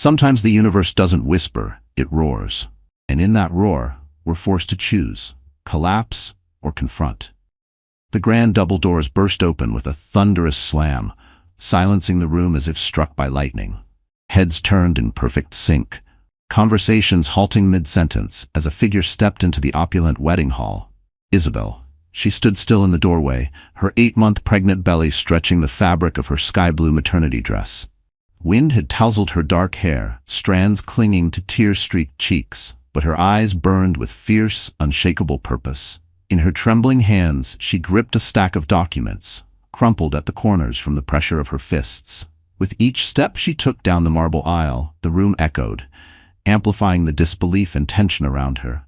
Sometimes the universe doesn't whisper, it roars. And in that roar, we're forced to choose, collapse or confront. The grand double doors burst open with a thunderous slam, silencing the room as if struck by lightning. Heads turned in perfect sync, conversations halting mid-sentence as a figure stepped into the opulent wedding hall. Isabel. She stood still in the doorway, her 8-month pregnant belly stretching the fabric of her sky-blue maternity dress. Wind had tousled her dark hair, strands clinging to tear-streaked cheeks, but her eyes burned with fierce, unshakable purpose. In her trembling hands, she gripped a stack of documents, crumpled at the corners from the pressure of her fists. With each step she took down the marble aisle, the room echoed, amplifying the disbelief and tension around her.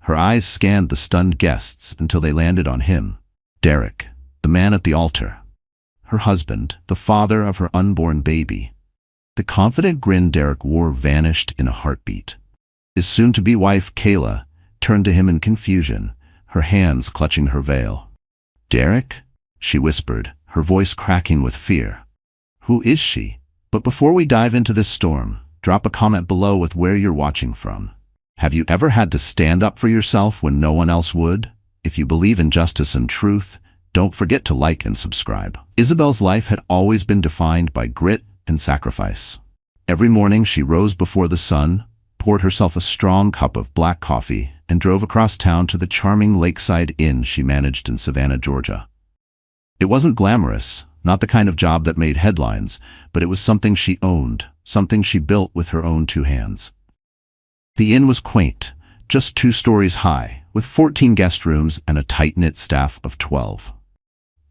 Her eyes scanned the stunned guests until they landed on him, Derek, the man at the altar. Her husband, the father of her unborn baby. The confident grin Derek wore vanished in a heartbeat. His soon-to-be wife, Kayla, turned to him in confusion, her hands clutching her veil. "Derek?" she whispered, her voice cracking with fear. "Who is she?" But before we dive into this storm, drop a comment below with where you're watching from. Have you ever had to stand up for yourself when no one else would? If you believe in justice and truth, don't forget to like and subscribe. Isabel's life had always been defined by grit and sacrifice. Every morning she rose before the sun, poured herself a strong cup of black coffee, and drove across town to the charming lakeside inn she managed in Savannah, Georgia. It wasn't glamorous, not the kind of job that made headlines, but it was something she owned, something she built with her own 2 hands. The inn was quaint, just 2 stories high, with 14 guest rooms and a tight-knit staff of 12.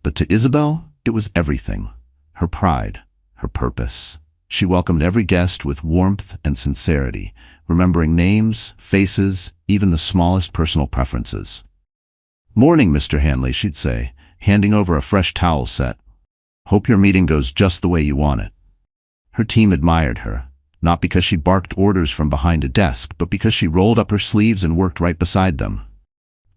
But to Isabel, it was everything. Her pride, her purpose. She welcomed every guest with warmth and sincerity, remembering names, faces, even the smallest personal preferences. "Morning, Mr. Hanley," she'd say, handing over a fresh towel set. "Hope your meeting goes just the way you want it." Her team admired her, not because she barked orders from behind a desk, but because she rolled up her sleeves and worked right beside them.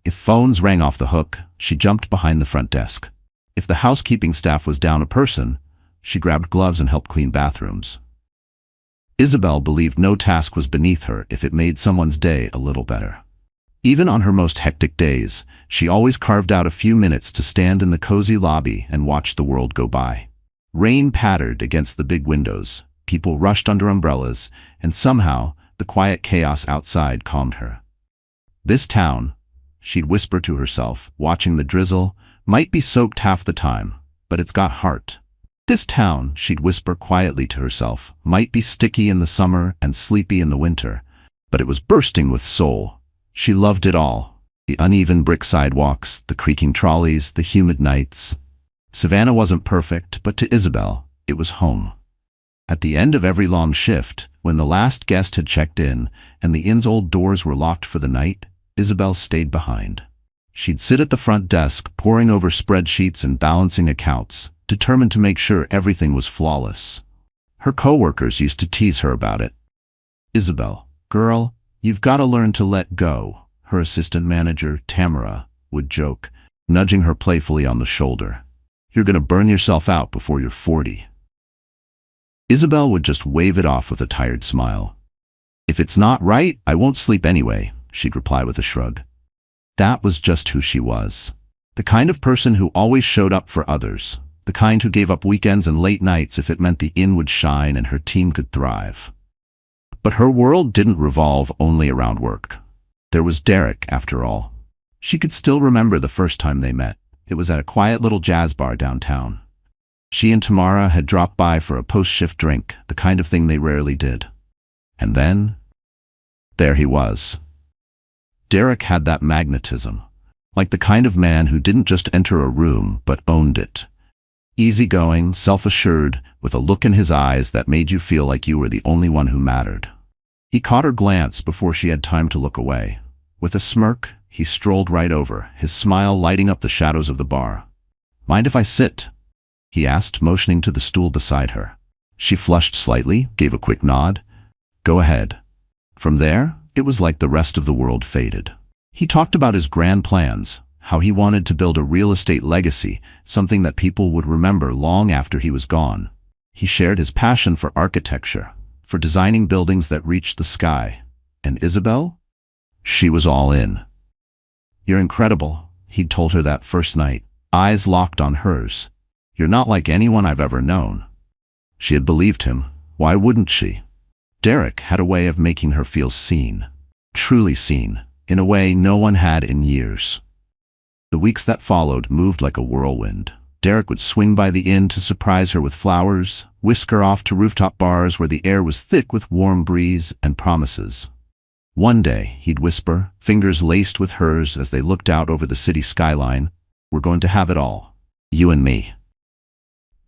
If phones rang off the hook, she jumped behind the front desk. If the housekeeping staff was down a person, she grabbed gloves and helped clean bathrooms. Isabel believed no task was beneath her if it made someone's day a little better. Even on her most hectic days, she always carved out a few minutes to stand in the cozy lobby and watch the world go by. Rain pattered against the big windows, people rushed under umbrellas, and somehow the quiet chaos outside calmed her. This town, she'd whisper to herself, watching the drizzle, might be soaked half the time, but it's got heart. This town, she'd whisper quietly to herself, might be sticky in the summer and sleepy in the winter, but it was bursting with soul. She loved it all. The uneven brick sidewalks, the creaking trolleys, the humid nights. Savannah wasn't perfect, but to Isabel, it was home. At the end of every long shift, when the last guest had checked in and the inn's old doors were locked for the night, Isabel stayed behind. She'd sit at the front desk, poring over spreadsheets and balancing accounts, determined to make sure everything was flawless. Her coworkers used to tease her about it. "Isabel, girl, you've got to learn to let go," her assistant manager, Tamara, would joke, nudging her playfully on the shoulder. "You're going to burn yourself out before you're 40. Isabel would just wave it off with a tired smile. "If it's not right, I won't sleep anyway," she'd reply with a shrug. That was just who she was. The kind of person who always showed up for others. The kind who gave up weekends and late nights if it meant the inn would shine and her team could thrive. But her world didn't revolve only around work. There was Derek, after all. She could still remember the first time they met. It was at a quiet little jazz bar downtown. She and Tamara had dropped by for a post-shift drink, the kind of thing they rarely did. And then, there he was. Derek had that magnetism, like the kind of man who didn't just enter a room, but owned it. Easygoing, self-assured, with a look in his eyes that made you feel like you were the only one who mattered. He caught her glance before she had time to look away. With a smirk, he strolled right over, his smile lighting up the shadows of the bar. "Mind if I sit?" he asked, motioning to the stool beside her. She flushed slightly, gave a quick nod. "Go ahead." From there, it was like the rest of the world faded. He talked about his grand plans, how he wanted to build a real estate legacy, something that people would remember long after he was gone. He shared his passion for architecture, for designing buildings that reached the sky. And Isabel? She was all in. "You're incredible," he'd told her that first night, eyes locked on hers. "You're not like anyone I've ever known." She had believed him. Why wouldn't she? Derek had a way of making her feel seen. Truly seen, in a way no one had in years. The weeks that followed moved like a whirlwind. Derek would swing by the inn to surprise her with flowers, whisk her off to rooftop bars where the air was thick with warm breeze and promises. One day, he'd whisper, fingers laced with hers as they looked out over the city skyline, "We're going to have it all. You and me."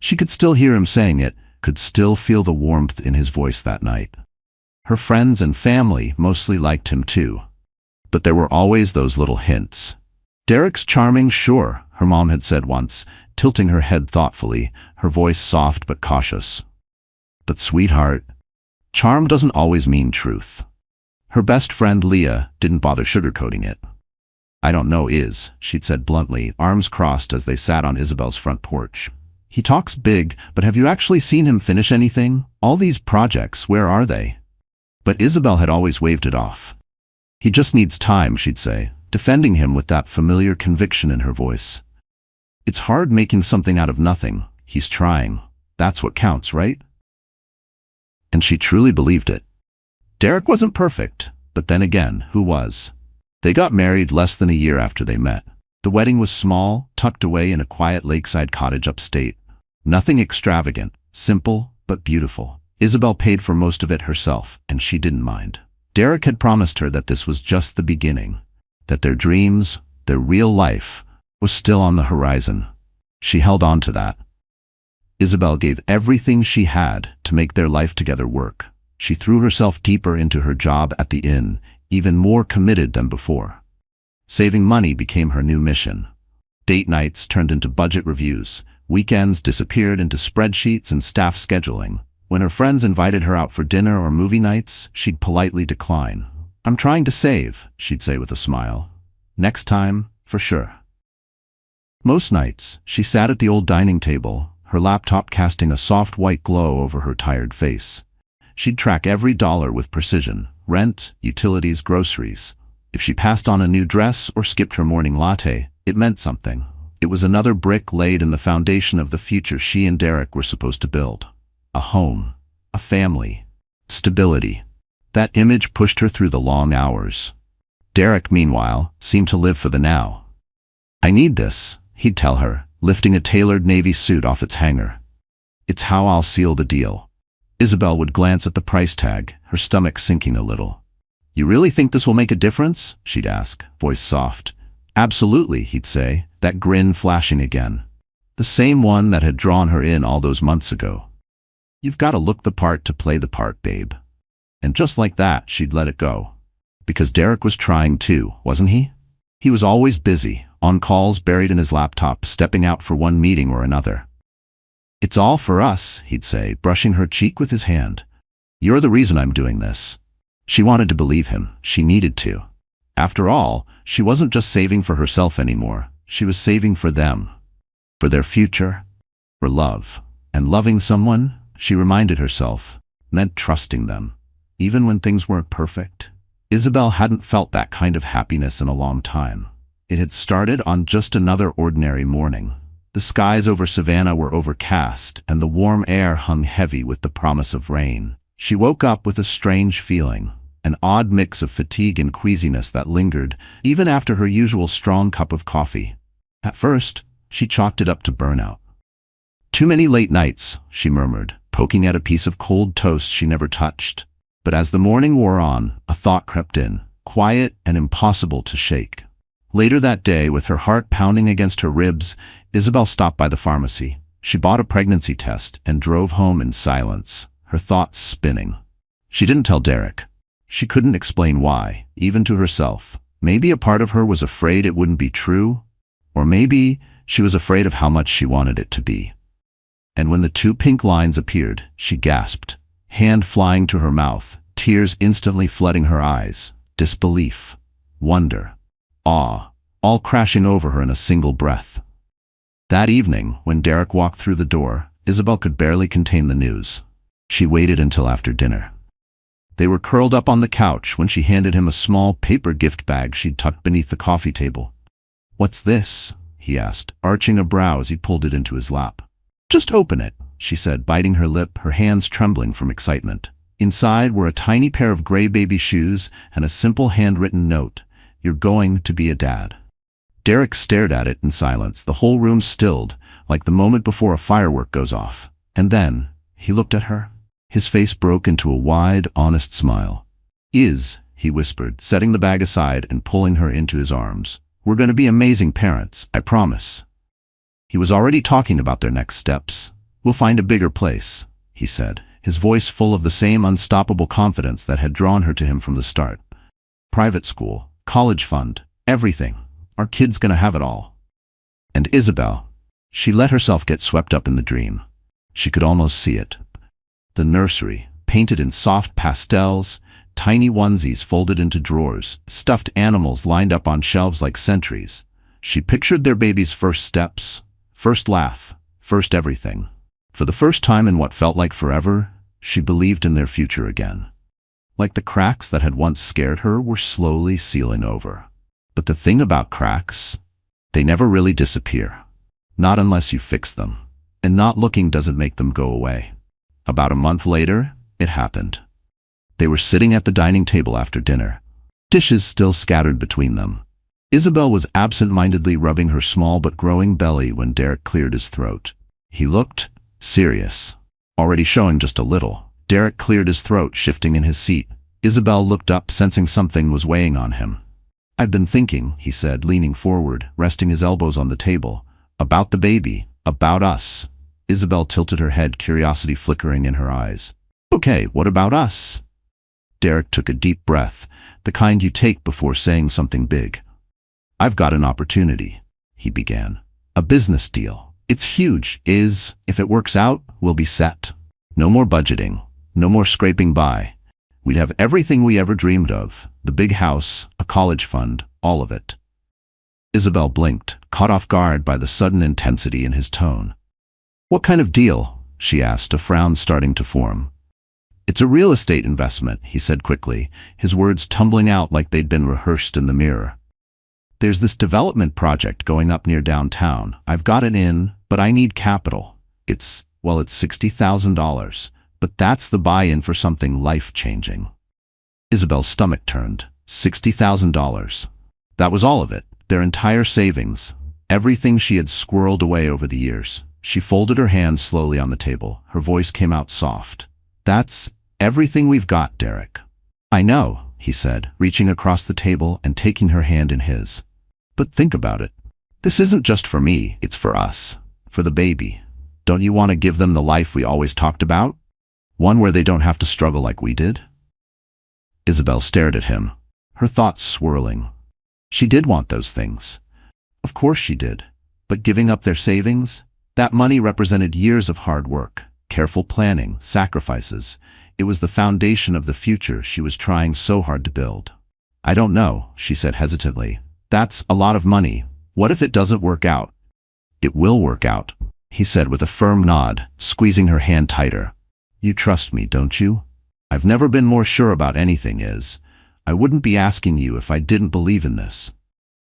She could still hear him saying it, could still feel the warmth in his voice that night. Her friends and family mostly liked him too. But there were always those little hints. "Derek's charming, sure," her mom had said once, tilting her head thoughtfully, her voice soft but cautious. "But sweetheart, charm doesn't always mean truth." Her best friend Leah didn't bother sugarcoating it. "I don't know, she'd said bluntly, arms crossed as they sat on Isabel's front porch. "He talks big, but have you actually seen him finish anything? All these projects, where are they?" But Isabel had always waved it off. "He just needs time," she'd say, defending him with that familiar conviction in her voice. "It's hard making something out of nothing. He's trying. That's what counts, right?" And she truly believed it. Derek wasn't perfect, but then again, who was? They got married less than a year after they met. The wedding was small, tucked away in a quiet lakeside cottage upstate. Nothing extravagant, simple, but beautiful. Isabel paid for most of it herself, and she didn't mind. Derek had promised her that this was just the beginning, that their dreams, their real life, was still on the horizon. She held on to that. Isabel gave everything she had to make their life together work. She threw herself deeper into her job at the inn, even more committed than before. Saving money became her new mission. Date nights turned into budget reviews. Weekends disappeared into spreadsheets and staff scheduling. When her friends invited her out for dinner or movie nights, she'd politely decline. "I'm trying to save," she'd say with a smile. "Next time, for sure." Most nights, she sat at the old dining table, her laptop casting a soft white glow over her tired face. She'd track every dollar with precision: rent, utilities, groceries. If she passed on a new dress or skipped her morning latte, it meant something. It was another brick laid in the foundation of the future she and Derek were supposed to build. A home, a family, stability. That image pushed her through the long hours. Derek, meanwhile, seemed to live for the now. "I need this," he'd tell her, lifting a tailored navy suit off its hanger. "It's how I'll seal the deal." Isabel would glance at the price tag, her stomach sinking a little. "You really think this will make a difference?" she'd ask, voice soft. "Absolutely," he'd say, that grin flashing again. The same one that had drawn her in all those months ago. "You've got to look the part to play the part, babe." And just like that, she'd let it go. Because Derek was trying too, wasn't he? He was always busy, on calls buried in his laptop, stepping out for one meeting or another. "It's all for us," he'd say, brushing her cheek with his hand. "You're the reason I'm doing this." She wanted to believe him. She needed to. After all, she wasn't just saving for herself anymore. She was saving for them. For their future. For love. And loving someone, she reminded herself, meant trusting them. Even when things weren't perfect. Isabel hadn't felt that kind of happiness in a long time. It had started on just another ordinary morning. The skies over Savannah were overcast, and the warm air hung heavy with the promise of rain. She woke up with a strange feeling, an odd mix of fatigue and queasiness that lingered, even after her usual strong cup of coffee. At first, she chalked it up to burnout. "Too many late nights," she murmured, poking at a piece of cold toast she never touched. But as the morning wore on, a thought crept in, quiet and impossible to shake. Later that day, with her heart pounding against her ribs, Isabel stopped by the pharmacy. She bought a pregnancy test and drove home in silence, her thoughts spinning. She didn't tell Derek. She couldn't explain why, even to herself. Maybe a part of her was afraid it wouldn't be true, or maybe she was afraid of how much she wanted it to be. And when the 2 pink lines appeared, she gasped, hand flying to her mouth, tears instantly flooding her eyes, disbelief, wonder, awe, all crashing over her in a single breath. That evening, when Derek walked through the door, Isabel could barely contain the news. She waited until after dinner. They were curled up on the couch when she handed him a small paper gift bag she'd tucked beneath the coffee table. "What's this?" he asked, arching a brow as he pulled it into his lap. "Just open it," she said, biting her lip, her hands trembling from excitement. Inside were a tiny pair of gray baby shoes and a simple handwritten note. "You're going to be a dad." Derek stared at it in silence, the whole room stilled, like the moment before a firework goes off. And then he looked at her. His face broke into a wide, honest smile. He whispered, setting the bag aside and pulling her into his arms. "We're going to be amazing parents, I promise." He was already talking about their next steps. "We'll find a bigger place," he said, his voice full of the same unstoppable confidence that had drawn her to him from the start. "Private school, college fund, everything. Our kid's gonna have it all." And Isabel, she let herself get swept up in the dream. She could almost see it. The nursery, painted in soft pastels, tiny onesies folded into drawers, stuffed animals lined up on shelves like sentries. She pictured their baby's first steps, first laugh, first everything. For the first time in what felt like forever, she believed in their future again. Like the cracks that had once scared her were slowly sealing over. But the thing about cracks, they never really disappear. Not unless you fix them. And not looking doesn't make them go away. About a month later, it happened. They were sitting at the dining table after dinner, dishes still scattered between them. Isabel was absent-mindedly rubbing her small but growing belly when Derek cleared his throat. He looked serious, already showing just a little. Derek cleared his throat, shifting in his seat. Isabel looked up, sensing something was weighing on him. "I've been thinking," he said, leaning forward, resting his elbows on the table. "About the baby, about us." Isabel tilted her head, curiosity flickering in her eyes. "Okay, what about us?" Derek took a deep breath, the kind you take before saying something big. "I've got an opportunity," he began. "A business deal. It's huge. If it works out, we'll be set. No more budgeting, no more scraping by. We'd have everything we ever dreamed of. The big house, a college fund, all of it." Isabel blinked, caught off guard by the sudden intensity in his tone. "What kind of deal?" she asked, a frown starting to form. "It's a real estate investment," he said quickly, his words tumbling out like they'd been rehearsed in the mirror. "There's this development project going up near downtown. I've got it in, but I need capital. It's $60,000, but that's the buy-in for something life-changing." Isabel's stomach turned. $60,000. That was all of it, their entire savings, everything she had squirreled away over the years. She folded her hands slowly on the table. Her voice came out soft. "That's everything we've got, Derek." "I know," he said, reaching across the table and taking her hand in his. "But think about it. This isn't just for me, it's for us. For the baby. Don't you want to give them the life we always talked about? One where they don't have to struggle like we did?" Isabel stared at him, her thoughts swirling. She did want those things. Of course she did. But giving up their savings? That money represented years of hard work, careful planning, sacrifices. It was the foundation of the future she was trying so hard to build. "I don't know," she said hesitantly. "That's a lot of money. What if it doesn't work out?" "It will work out," he said with a firm nod, squeezing her hand tighter. "You trust me, don't you? I've never been more sure about anything. I wouldn't be asking you if I didn't believe in this."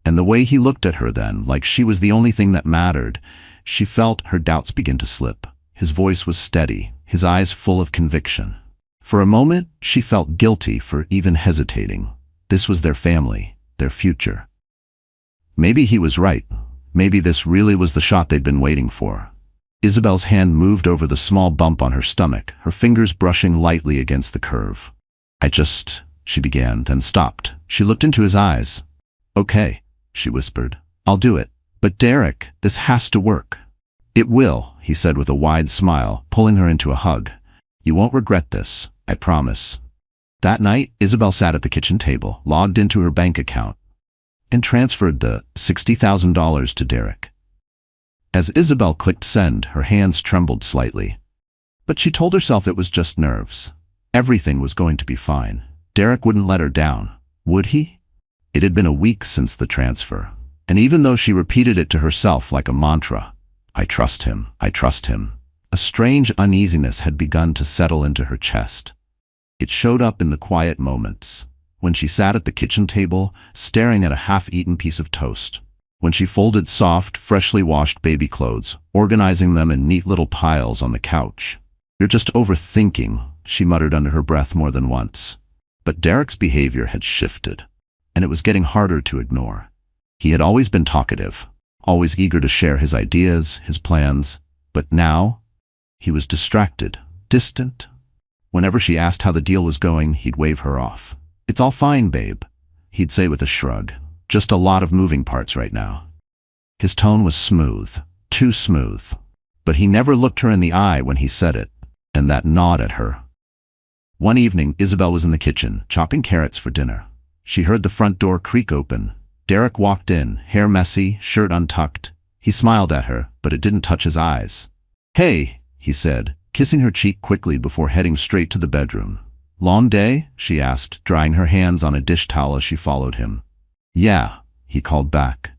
And the way he looked at her then, like she was the only thing that mattered, she felt her doubts begin to slip. His voice was steady, his eyes full of conviction. For a moment, she felt guilty for even hesitating. This was their family, their future. Maybe he was right. Maybe this really was the shot they'd been waiting for. Isabel's hand moved over the small bump on her stomach, her fingers brushing lightly against the curve. She began, then stopped. She looked into his eyes. "Okay," she whispered. "I'll do it. But Derek, this has to work." "It will," he said with a wide smile, pulling her into a hug. "You won't regret this, I promise." That night, Isabel sat at the kitchen table, logged into her bank account, and transferred the $60,000 to Derek. As Isabel clicked send, her hands trembled slightly. But she told herself it was just nerves. Everything was going to be fine. Derek wouldn't let her down, would he? It had been a week since the transfer, and even though she repeated it to herself like a mantra, "I trust him, I trust him," a strange uneasiness had begun to settle into her chest. It showed up in the quiet moments. When she sat at the kitchen table, staring at a half-eaten piece of toast. When she folded soft, freshly washed baby clothes, organizing them in neat little piles on the couch. "You're just overthinking," she muttered under her breath more than once. But Derek's behavior had shifted, and it was getting harder to ignore. He had always been talkative, always eager to share his ideas, his plans, but now he was distracted, distant. Whenever she asked how the deal was going, he'd wave her off. "It's all fine, babe," he'd say with a shrug. "Just a lot of moving parts right now." His tone was smooth, too smooth. But he never looked her in the eye when he said it, and that gnawed at her. One evening, Isabel was in the kitchen, chopping carrots for dinner. She heard the front door creak open. Derek walked in, hair messy, shirt untucked. He smiled at her, but it didn't touch his eyes. "Hey," he said, kissing her cheek quickly before heading straight to the bedroom. "Long day?" she asked, drying her hands on a dish towel as she followed him. "Yeah," he called back.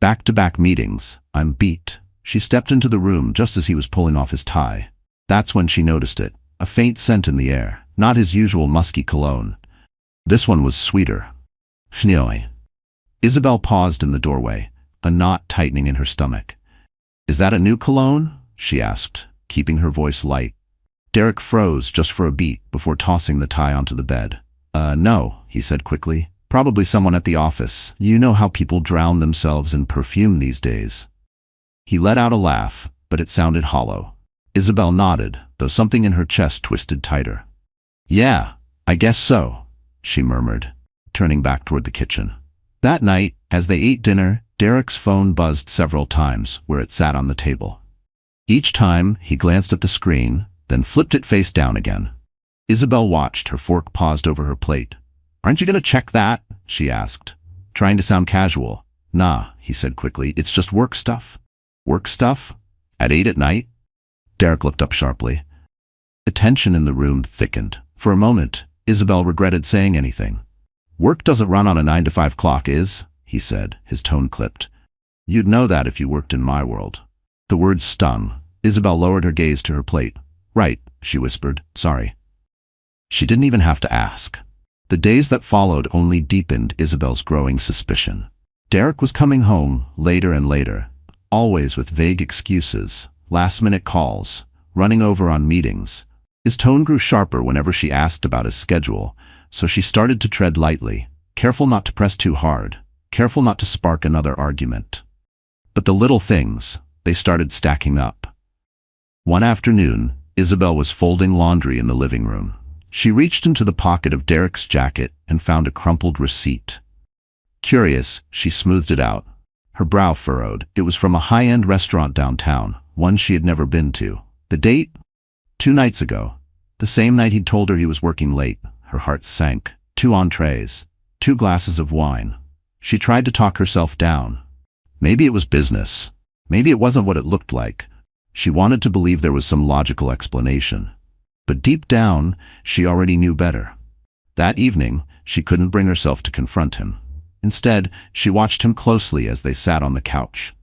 "Back-to-back meetings. I'm beat." She stepped into the room just as he was pulling off his tie. That's when she noticed it, a faint scent in the air, not his usual musky cologne. This one was sweeter. Schnoi. Isabel paused in the doorway, a knot tightening in her stomach. "Is that a new cologne?" she asked, keeping her voice light. Derek froze just for a beat before tossing the tie onto the bed. No," he said quickly. "Probably someone at the office. You know how people drown themselves in perfume these days." He let out a laugh, but it sounded hollow. Isabel nodded, though something in her chest twisted tighter. "Yeah, I guess so," she murmured, turning back toward the kitchen. That night, as they ate dinner, Derek's phone buzzed several times where it sat on the table. Each time, he glanced at the screen, then flipped it face down again. Isabel watched, her fork paused over her plate. "Aren't you going to check that?" she asked, trying to sound casual. "Nah," he said quickly, "it's just work stuff." "Work stuff? At 8 at night?" Derek looked up sharply. The tension in the room thickened. For a moment, Isabel regretted saying anything. "Work doesn't run on a 9-to-5 clock, he said, his tone clipped. "You'd know that if you worked in my world." The words stung. Isabel lowered her gaze to her plate. "Right," she whispered. "Sorry." She didn't even have to ask. The days that followed only deepened Isabel's growing suspicion. Derek was coming home later and later, always with vague excuses, last-minute calls, running over on meetings. His tone grew sharper whenever she asked about his schedule, so she started to tread lightly, careful not to press too hard, careful not to spark another argument. But the little things, they started stacking up. One afternoon, Isabel was folding laundry in the living room. She reached into the pocket of Derek's jacket and found a crumpled receipt. Curious, she smoothed it out. Her brow furrowed. It was from a high-end restaurant downtown, one she had never been to. The date? 2 nights ago. The same night he'd told her he was working late. Her heart sank. 2 entrees. 2 glasses of wine. She tried to talk herself down. Maybe it was business. Maybe it wasn't what it looked like. She wanted to believe there was some logical explanation. But deep down, she already knew better. That evening, she couldn't bring herself to confront him. Instead, she watched him closely as they sat on the couch.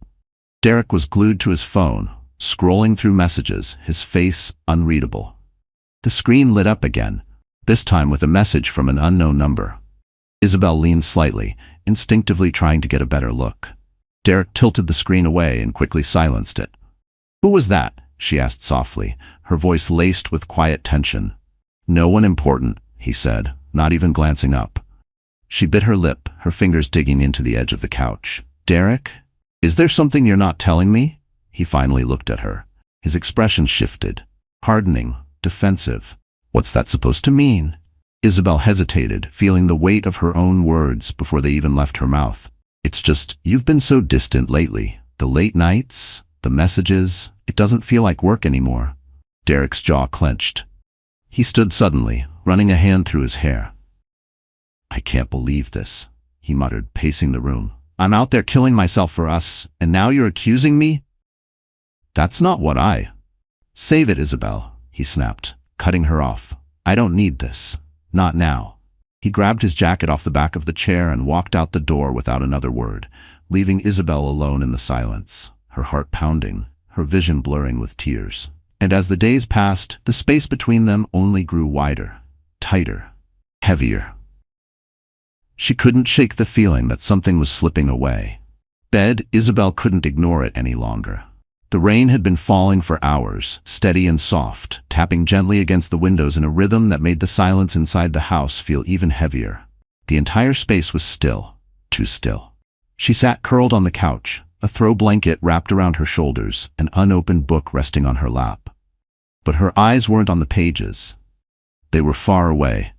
Derek was glued to his phone, scrolling through messages, his face unreadable. The screen lit up again, this time with a message from an unknown number. Isabel leaned slightly, instinctively trying to get a better look. Derek tilted the screen away and quickly silenced it. "Who was that?" she asked softly, her voice laced with quiet tension. "No one important," he said, not even glancing up. She bit her lip, her fingers digging into the edge of the couch. "Derek? Is there something you're not telling me?" He finally looked at her. His expression shifted, hardening, defensive. "What's that supposed to mean?" Isabel hesitated, feeling the weight of her own words before they even left her mouth. "It's just, you've been so distant lately. The late nights, the messages, it doesn't feel like work anymore." Derek's jaw clenched. He stood suddenly, running a hand through his hair. "I can't believe this," he muttered, pacing the room. "I'm out there killing myself for us, and now you're accusing me?" "That's not what I—" "Save it, Isabel," he snapped, cutting her off. "I don't need this. Not now." He grabbed his jacket off the back of the chair and walked out the door without another word, leaving Isabel alone in the silence, her heart pounding, her vision blurring with tears. And as the days passed, the space between them only grew wider, tighter, heavier. She couldn't shake the feeling that something was slipping away. Bed, Isabel couldn't ignore it any longer. The rain had been falling for hours, steady and soft, tapping gently against the windows in a rhythm that made the silence inside the house feel even heavier. The entire space was still, too still. She sat curled on the couch, a throw blanket wrapped around her shoulders, an unopened book resting on her lap. But her eyes weren't on the pages. They were far away.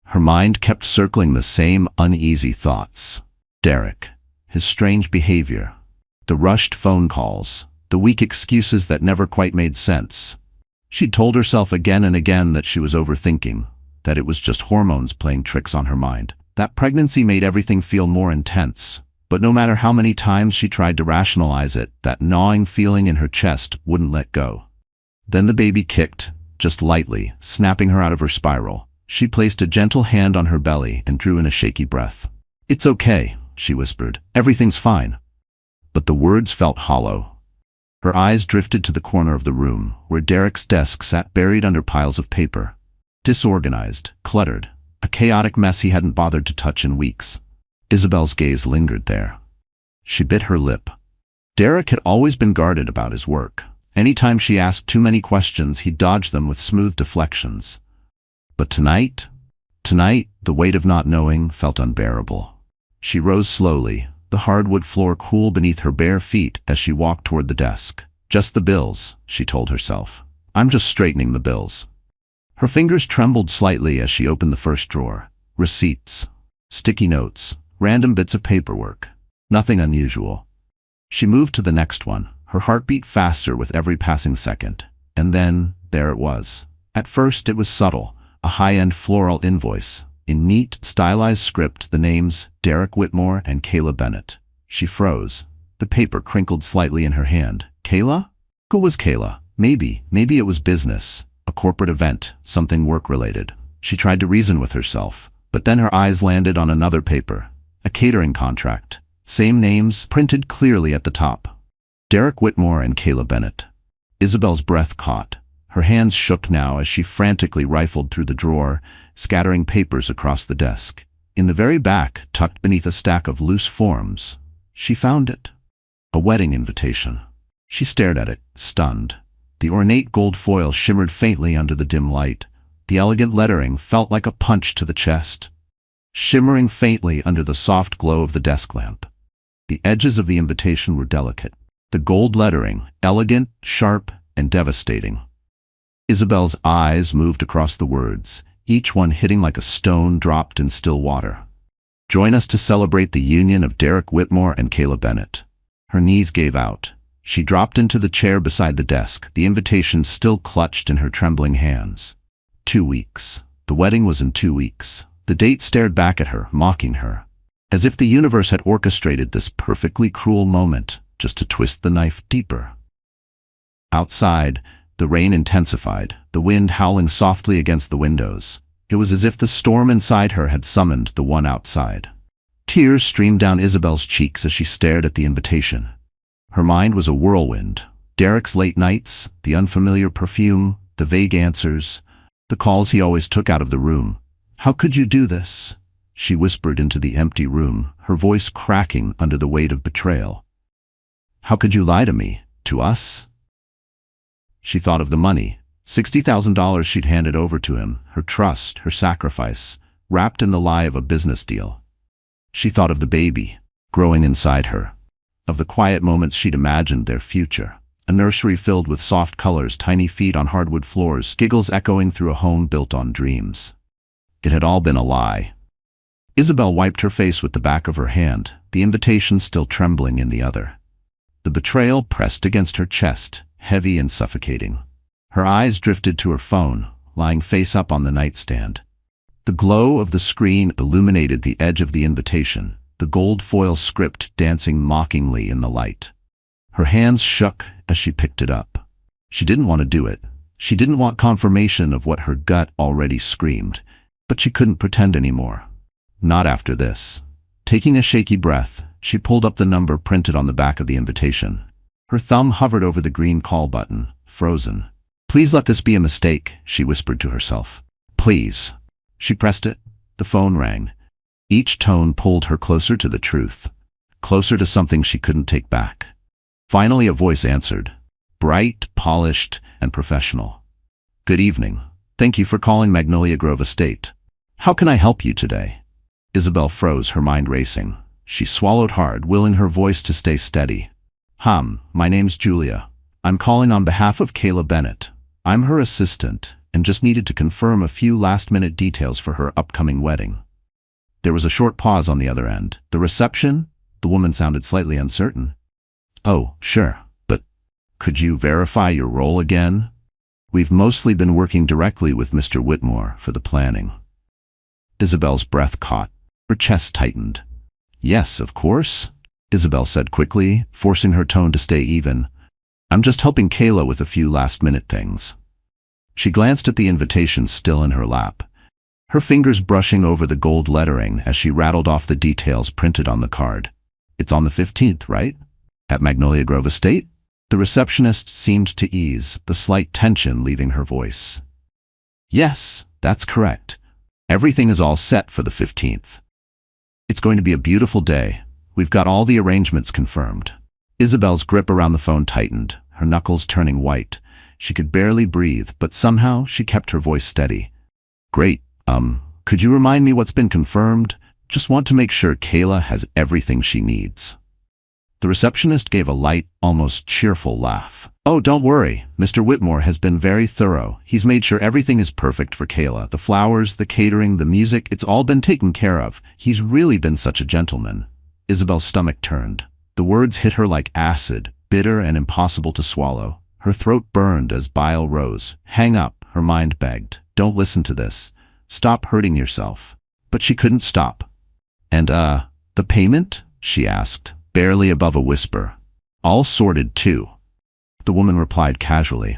Her mind kept circling the same uneasy thoughts. Derek, his strange behavior, the rushed phone calls, the weak excuses that never quite made sense. She'd told herself again and again that she was overthinking, that it was just hormones playing tricks on her mind. That pregnancy made everything feel more intense. But no matter how many times she tried to rationalize it, that gnawing feeling in her chest wouldn't let go. Then the baby kicked, just lightly, snapping her out of her spiral. She placed a gentle hand on her belly and drew in a shaky breath. "It's okay," she whispered. "Everything's fine." But the words felt hollow. Her eyes drifted to the corner of the room, where Derek's desk sat buried under piles of paper. Disorganized, cluttered, a chaotic mess he hadn't bothered to touch in weeks. Isabel's gaze lingered there. She bit her lip. Derek had always been guarded about his work. Anytime she asked too many questions, he dodged them with smooth deflections. But tonight, the weight of not knowing felt unbearable. She rose slowly, the hardwood floor cool beneath her bare feet as she walked toward the desk. "Just the bills," she told herself. "I'm just straightening the bills." Her fingers trembled slightly as she opened the first drawer. Receipts, sticky notes, random bits of paperwork. Nothing unusual. She moved to the next one, her heart beat faster with every passing second. And then, there it was. At first it was subtle, a high-end floral invoice. In neat, stylized script, the names Derek Whitmore and Kayla Bennett. She froze. The paper crinkled slightly in her hand. Kayla? Who was Kayla? Maybe it was business, a corporate event, something work-related. She tried to reason with herself, but then her eyes landed on another paper. A catering contract. Same names, printed clearly at the top. Derek Whitmore and Kayla Bennett. Isabel's breath caught. Her hands shook now as she frantically rifled through the drawer, scattering papers across the desk. In the very back, tucked beneath a stack of loose forms, she found it. A wedding invitation. She stared at it, stunned. The ornate gold foil shimmered faintly under the dim light. The elegant lettering felt like a punch to the chest, shimmering faintly under the soft glow of the desk lamp. The edges of the invitation were delicate. The gold lettering, elegant, sharp, and devastating. Isabel's eyes moved across the words, each one hitting like a stone dropped in still water. "Join us to celebrate the union of Derek Whitmore and Kayla Bennett." Her knees gave out. She dropped into the chair beside the desk, the invitation still clutched in her trembling hands. 2 weeks. The wedding was in 2 weeks. The date stared back at her, mocking her, as if the universe had orchestrated this perfectly cruel moment just to twist the knife deeper. Outside, the rain intensified, the wind howling softly against the windows. It was as if the storm inside her had summoned the one outside. Tears streamed down Isabel's cheeks as she stared at the invitation. Her mind was a whirlwind. Derek's late nights, the unfamiliar perfume, the vague answers, the calls he always took out of the room. "How could you do this?" she whispered into the empty room, her voice cracking under the weight of betrayal. "How could you lie to me? To us?" She thought of the money, $60,000 she'd handed over to him, her trust, her sacrifice, wrapped in the lie of a business deal. She thought of the baby, growing inside her, of the quiet moments she'd imagined their future. A nursery filled with soft colors, tiny feet on hardwood floors, giggles echoing through a home built on dreams. It had all been a lie. Isabel wiped her face with the back of her hand, the invitation still trembling in the other. The betrayal pressed against her chest, heavy and suffocating. Her eyes drifted to her phone, lying face up on the nightstand. The glow of the screen illuminated the edge of the invitation, the gold foil script dancing mockingly in the light. Her hands shook as she picked it up. She didn't want to do it. She didn't want confirmation of what her gut already screamed, but she couldn't pretend anymore. Not after this. Taking a shaky breath, she pulled up the number printed on the back of the invitation. Her thumb hovered over the green call button, frozen. "Please let this be a mistake," she whispered to herself. "Please." She pressed it. The phone rang. Each tone pulled her closer to the truth, closer to something she couldn't take back. Finally, a voice answered, bright, polished, and professional. Good evening. Thank you for calling Magnolia Grove Estate. How can I help you today? Isabel froze, her mind racing. She swallowed hard, willing her voice to stay steady. My name's Julia. I'm calling on behalf of Kayla Bennett. I'm her assistant, and just needed to confirm a few last-minute details for her upcoming wedding. There was a short pause on the other end. The reception? The woman sounded slightly uncertain. Oh, sure, but could you verify your role again? We've mostly been working directly with Mr. Whitmore for the planning. Isabel's breath caught. Her chest tightened. Yes, of course, Isabel said quickly, forcing her tone to stay even. I'm just helping Kayla with a few last-minute things. She glanced at the invitation still in her lap, her fingers brushing over the gold lettering as she rattled off the details printed on the card. It's on the 15th, right? At Magnolia Grove Estate? The receptionist seemed to ease, the slight tension leaving her voice. Yes, that's correct. Everything is all set for the 15th. It's going to be a beautiful day. We've got all the arrangements confirmed. Isabel's grip around the phone tightened, her knuckles turning white. She could barely breathe, but somehow she kept her voice steady. Great. Could you remind me what's been confirmed? Just want to make sure Kayla has everything she needs. The receptionist gave a light, almost cheerful laugh. Oh, don't worry. Mr. Whitmore has been very thorough. He's made sure everything is perfect for Kayla. The flowers, the catering, the music, it's all been taken care of. He's really been such a gentleman. Isabel's stomach turned. The words hit her like acid, bitter and impossible to swallow. Her throat burned as bile rose. Hang up, her mind begged. Don't listen to this. Stop hurting yourself. But she couldn't stop. And, the payment? She asked, barely above a whisper. All sorted, too. The woman replied casually.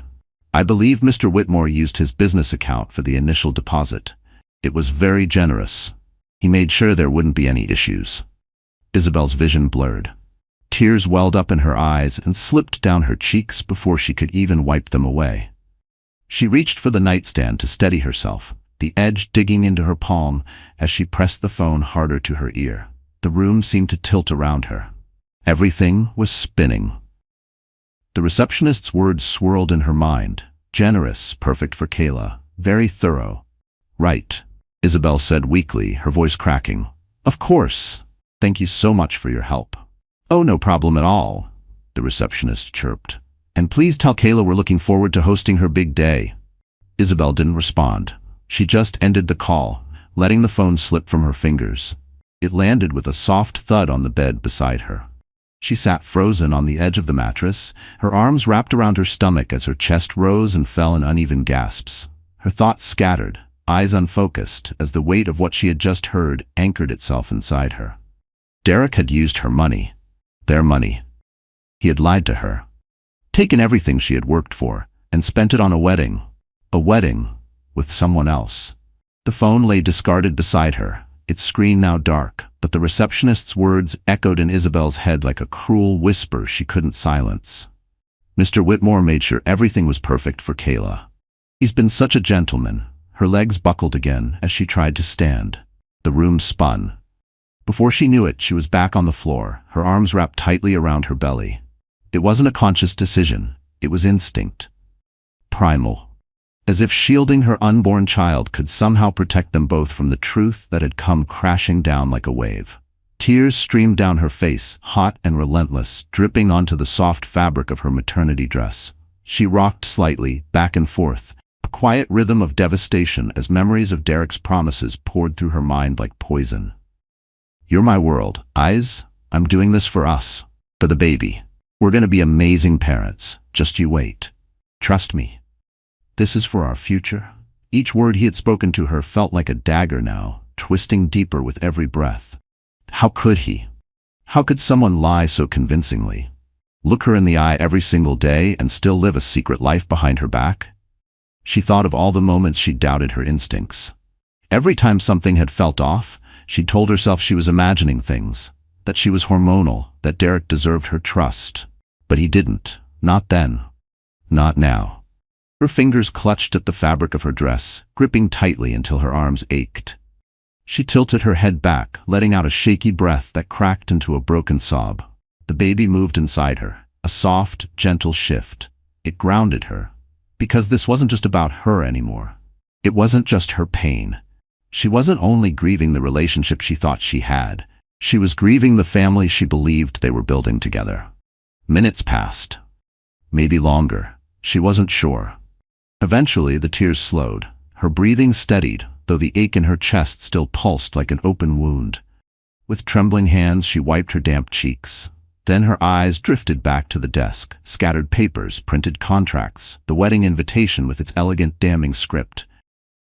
I believe Mr. Whitmore used his business account for the initial deposit. It was very generous. He made sure there wouldn't be any issues. Isabel's vision blurred. Tears welled up in her eyes and slipped down her cheeks before she could even wipe them away. She reached for the nightstand to steady herself, the edge digging into her palm as she pressed the phone harder to her ear. The room seemed to tilt around her. Everything was spinning. The receptionist's words swirled in her mind. Generous, perfect for Kayla, very thorough. Right, Isabel said weakly, her voice cracking. Of course. Thank you so much for your help. Oh, no problem at all, the receptionist chirped. And please tell Kayla we're looking forward to hosting her big day. Isabel didn't respond. She just ended the call, letting the phone slip from her fingers. It landed with a soft thud on the bed beside her. She sat frozen on the edge of the mattress, her arms wrapped around her stomach as her chest rose and fell in uneven gasps. Her thoughts scattered, eyes unfocused, as the weight of what she had just heard anchored itself inside her. Derek had used her money. Their money. He had lied to her. Taken everything she had worked for, and spent it on a wedding. A wedding with someone else. The phone lay discarded beside her, its screen now dark, but the receptionist's words echoed in Isabel's head like a cruel whisper she couldn't silence. Mr. Whitmore made sure everything was perfect for Kayla. He's been such a gentleman. Her legs buckled again as she tried to stand. The room spun. Before she knew it, she was back on the floor, her arms wrapped tightly around her belly. It wasn't a conscious decision. It was instinct. Primal. As if shielding her unborn child could somehow protect them both from the truth that had come crashing down like a wave. Tears streamed down her face, hot and relentless, dripping onto the soft fabric of her maternity dress. She rocked slightly, back and forth, a quiet rhythm of devastation as memories of Derek's promises poured through her mind like poison. You're my world, Eyes. I'm doing this for us. For the baby. We're going to be amazing parents. Just you wait. Trust me. This is for our future. Each word he had spoken to her felt like a dagger now, twisting deeper with every breath. How could he? How could someone lie so convincingly? Look her in the eye every single day and still live a secret life behind her back? She thought of all the moments she doubted her instincts. Every time something had felt off, she told herself she was imagining things, that she was hormonal, that Derek deserved her trust. But he didn't. Not then. Not now. Her fingers clutched at the fabric of her dress, gripping tightly until her arms ached. She tilted her head back, letting out a shaky breath that cracked into a broken sob. The baby moved inside her, a soft, gentle shift. It grounded her, because this wasn't just about her anymore. It wasn't just her pain. She wasn't only grieving the relationship she thought she had. She was grieving the family she believed they were building together. Minutes passed. Maybe longer. She wasn't sure. Eventually, the tears slowed. Her breathing steadied, though the ache in her chest still pulsed like an open wound. With trembling hands, she wiped her damp cheeks. Then her eyes drifted back to the desk, scattered papers, printed contracts, the wedding invitation with its elegant damning script.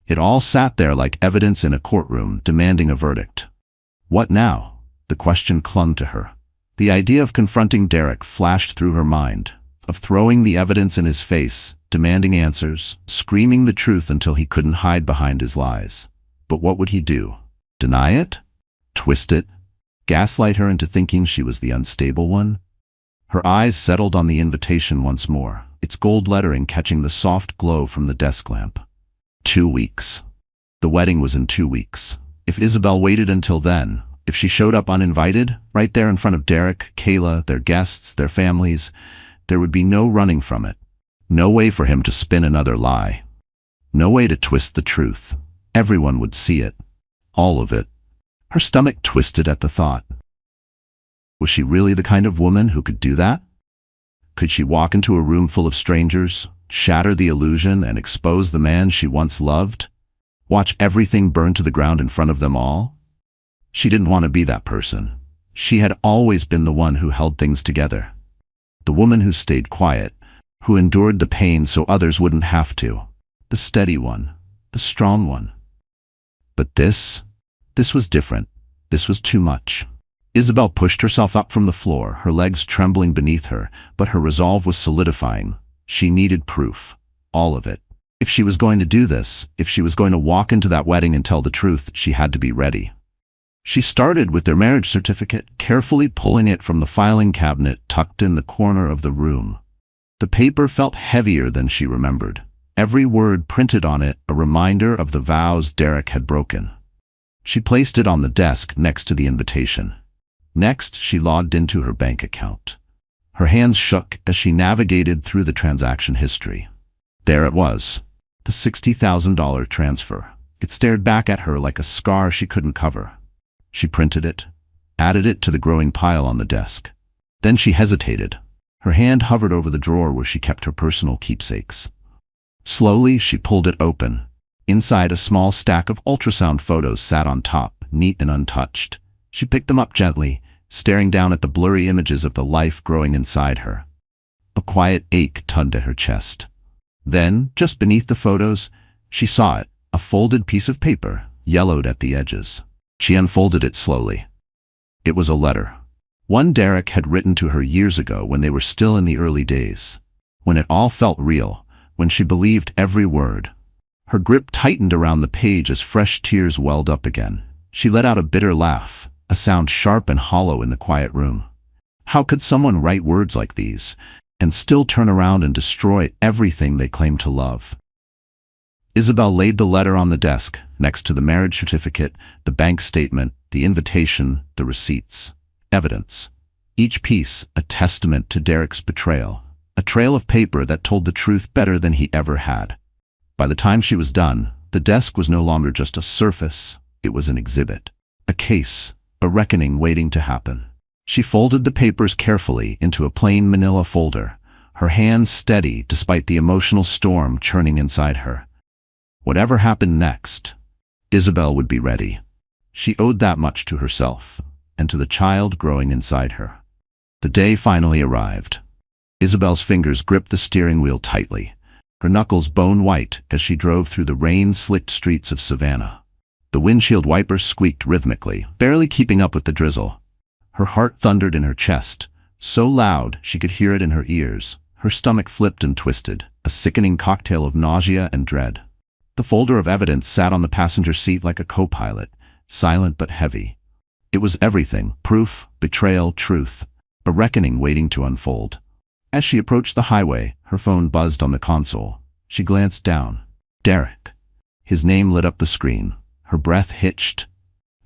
It all sat there like evidence in a courtroom, demanding a verdict. What now? The question clung to her. The idea of confronting Derek flashed through her mind, of throwing the evidence in his face, demanding answers, screaming the truth until he couldn't hide behind his lies. But what would he do? Deny it? Twist it? Gaslight her into thinking she was the unstable one? Her eyes settled on the invitation once more, its gold lettering catching the soft glow from the desk lamp. 2 weeks. The wedding was in 2 weeks. If Isabel waited until then, if she showed up uninvited, right there in front of Derek, Kayla, their guests, their families, there would be no running from it. No way for him to spin another lie. No way to twist the truth. Everyone would see it. All of it. Her stomach twisted at the thought. Was she really the kind of woman who could do that? Could she walk into a room full of strangers, shatter the illusion and expose the man she once loved? Watch everything burn to the ground in front of them all? She didn't want to be that person. She had always been the one who held things together. The woman who stayed quiet, who endured the pain so others wouldn't have to. The steady one, the strong one. But this was different. This was too much. Isabel pushed herself up from the floor, her legs trembling beneath her, but her resolve was solidifying. She needed proof. All of it. If she was going to do this, if she was going to walk into that wedding and tell the truth, she had to be ready. She started with their marriage certificate, carefully pulling it from the filing cabinet tucked in the corner of the room. The paper felt heavier than she remembered. Every word printed on it a reminder of the vows Derek had broken. She placed it on the desk next to the invitation. Next, she logged into her bank account. Her hands shook as she navigated through the transaction history. There it was, the $60,000 transfer. It stared back at her like a scar she couldn't cover. She printed it, added it to the growing pile on the desk. Then she hesitated. Her hand hovered over the drawer where she kept her personal keepsakes. Slowly, she pulled it open. Inside, a small stack of ultrasound photos sat on top, neat and untouched. She picked them up gently, staring down at the blurry images of the life growing inside her. A quiet ache tugged at her chest. Then, just beneath the photos, she saw it, a folded piece of paper, yellowed at the edges. She unfolded it slowly. It was a letter. One Derek had written to her years ago when they were still in the early days. When it all felt real, when she believed every word. Her grip tightened around the page as fresh tears welled up again. She let out a bitter laugh, a sound sharp and hollow in the quiet room. How could someone write words like these, and still turn around and destroy everything they claimed to love? Isabel laid the letter on the desk, next to the marriage certificate, the bank statement, the invitation, the receipts. Evidence. Each piece a testament to Derek's betrayal, a trail of paper that told the truth better than he ever had. By the time she was done, the desk was no longer just a surface, it was an exhibit, a case, a reckoning waiting to happen. She folded the papers carefully into a plain manila folder, her hands steady despite the emotional storm churning inside her. Whatever happened next, Isabel would be ready. She owed that much to herself, and to the child growing inside her. The day finally arrived. Isabel's fingers gripped the steering wheel tightly, her knuckles bone-white as she drove through the rain-slicked streets of Savannah. The windshield wipers squeaked rhythmically, barely keeping up with the drizzle. Her heart thundered in her chest, so loud she could hear it in her ears. Her stomach flipped and twisted, a sickening cocktail of nausea and dread. The folder of evidence sat on the passenger seat like a co-pilot, silent but heavy. It was everything: proof, betrayal, truth, a reckoning waiting to unfold. As she approached the highway, her phone buzzed on the console. She glanced down. Derek. His name lit up the screen. Her breath hitched.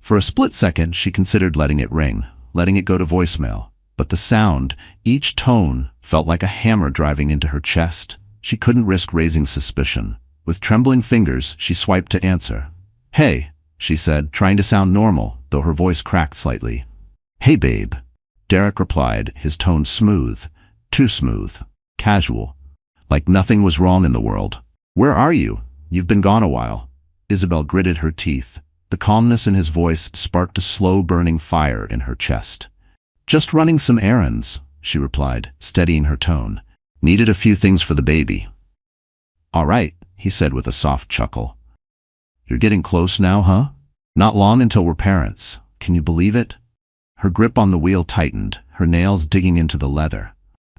For a split second, she considered letting it ring, letting it go to voicemail. But the sound, each tone, felt like a hammer driving into her chest. She couldn't risk raising suspicion. With trembling fingers, she swiped to answer. "Hey," she said, trying to sound normal, though her voice cracked slightly. "Hey, babe." Derek replied, his tone smooth, too smooth, casual, like nothing was wrong in the world. "Where are you? You've been gone a while." Isabel gritted her teeth. The calmness in his voice sparked a slow-burning fire in her chest. "Just running some errands," she replied, steadying her tone. "Needed a few things for the baby." "All right," he said with a soft chuckle. "You're getting close now, huh? Not long until we're parents. Can you believe it?" Her grip on the wheel tightened, her nails digging into the leather.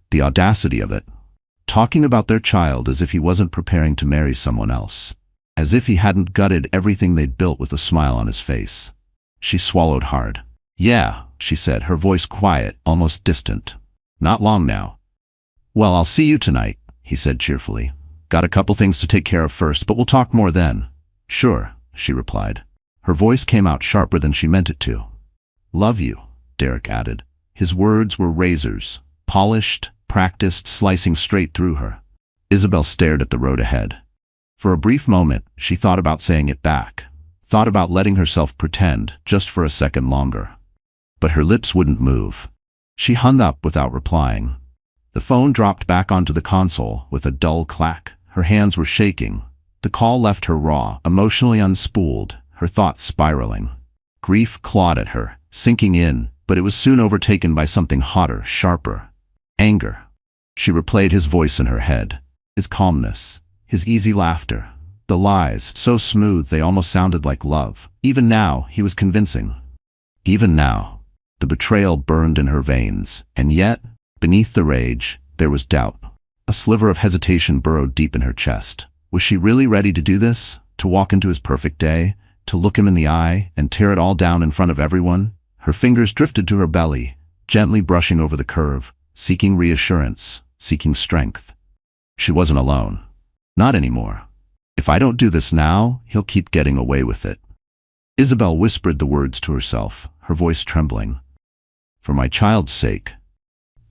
The audacity of it. Talking about their child as if he wasn't preparing to marry someone else. As if he hadn't gutted everything they'd built with a smile on his face. She swallowed hard. "Yeah," she said, her voice quiet, almost distant. "Not long now." "Well, I'll see you tonight," he said cheerfully. "Got a couple things to take care of first, but we'll talk more then." "Sure," she replied. Her voice came out sharper than she meant it to. "Love you," Derek added. His words were razors, polished, practiced, slicing straight through her. Isabel stared at the road ahead. For a brief moment, she thought about saying it back, thought about letting herself pretend just for a second longer. But her lips wouldn't move. She hung up without replying. The phone dropped back onto the console with a dull clack. Her hands were shaking. The call left her raw, emotionally unspooled, her thoughts spiraling. Grief clawed at her, sinking in, but it was soon overtaken by something hotter, sharper. Anger. She replayed his voice in her head, his calmness, his easy laughter, the lies, so smooth they almost sounded like love. Even now, he was convincing. Even now. The betrayal burned in her veins, and yet, beneath the rage, there was doubt. A sliver of hesitation burrowed deep in her chest. Was she really ready to do this? To walk into his perfect day? To look him in the eye and tear it all down in front of everyone? Her fingers drifted to her belly, gently brushing over the curve, seeking reassurance, seeking strength. She wasn't alone. Not anymore. If I don't do this now, he'll keep getting away with it. Isabel whispered the words to herself, her voice trembling. For my child's sake,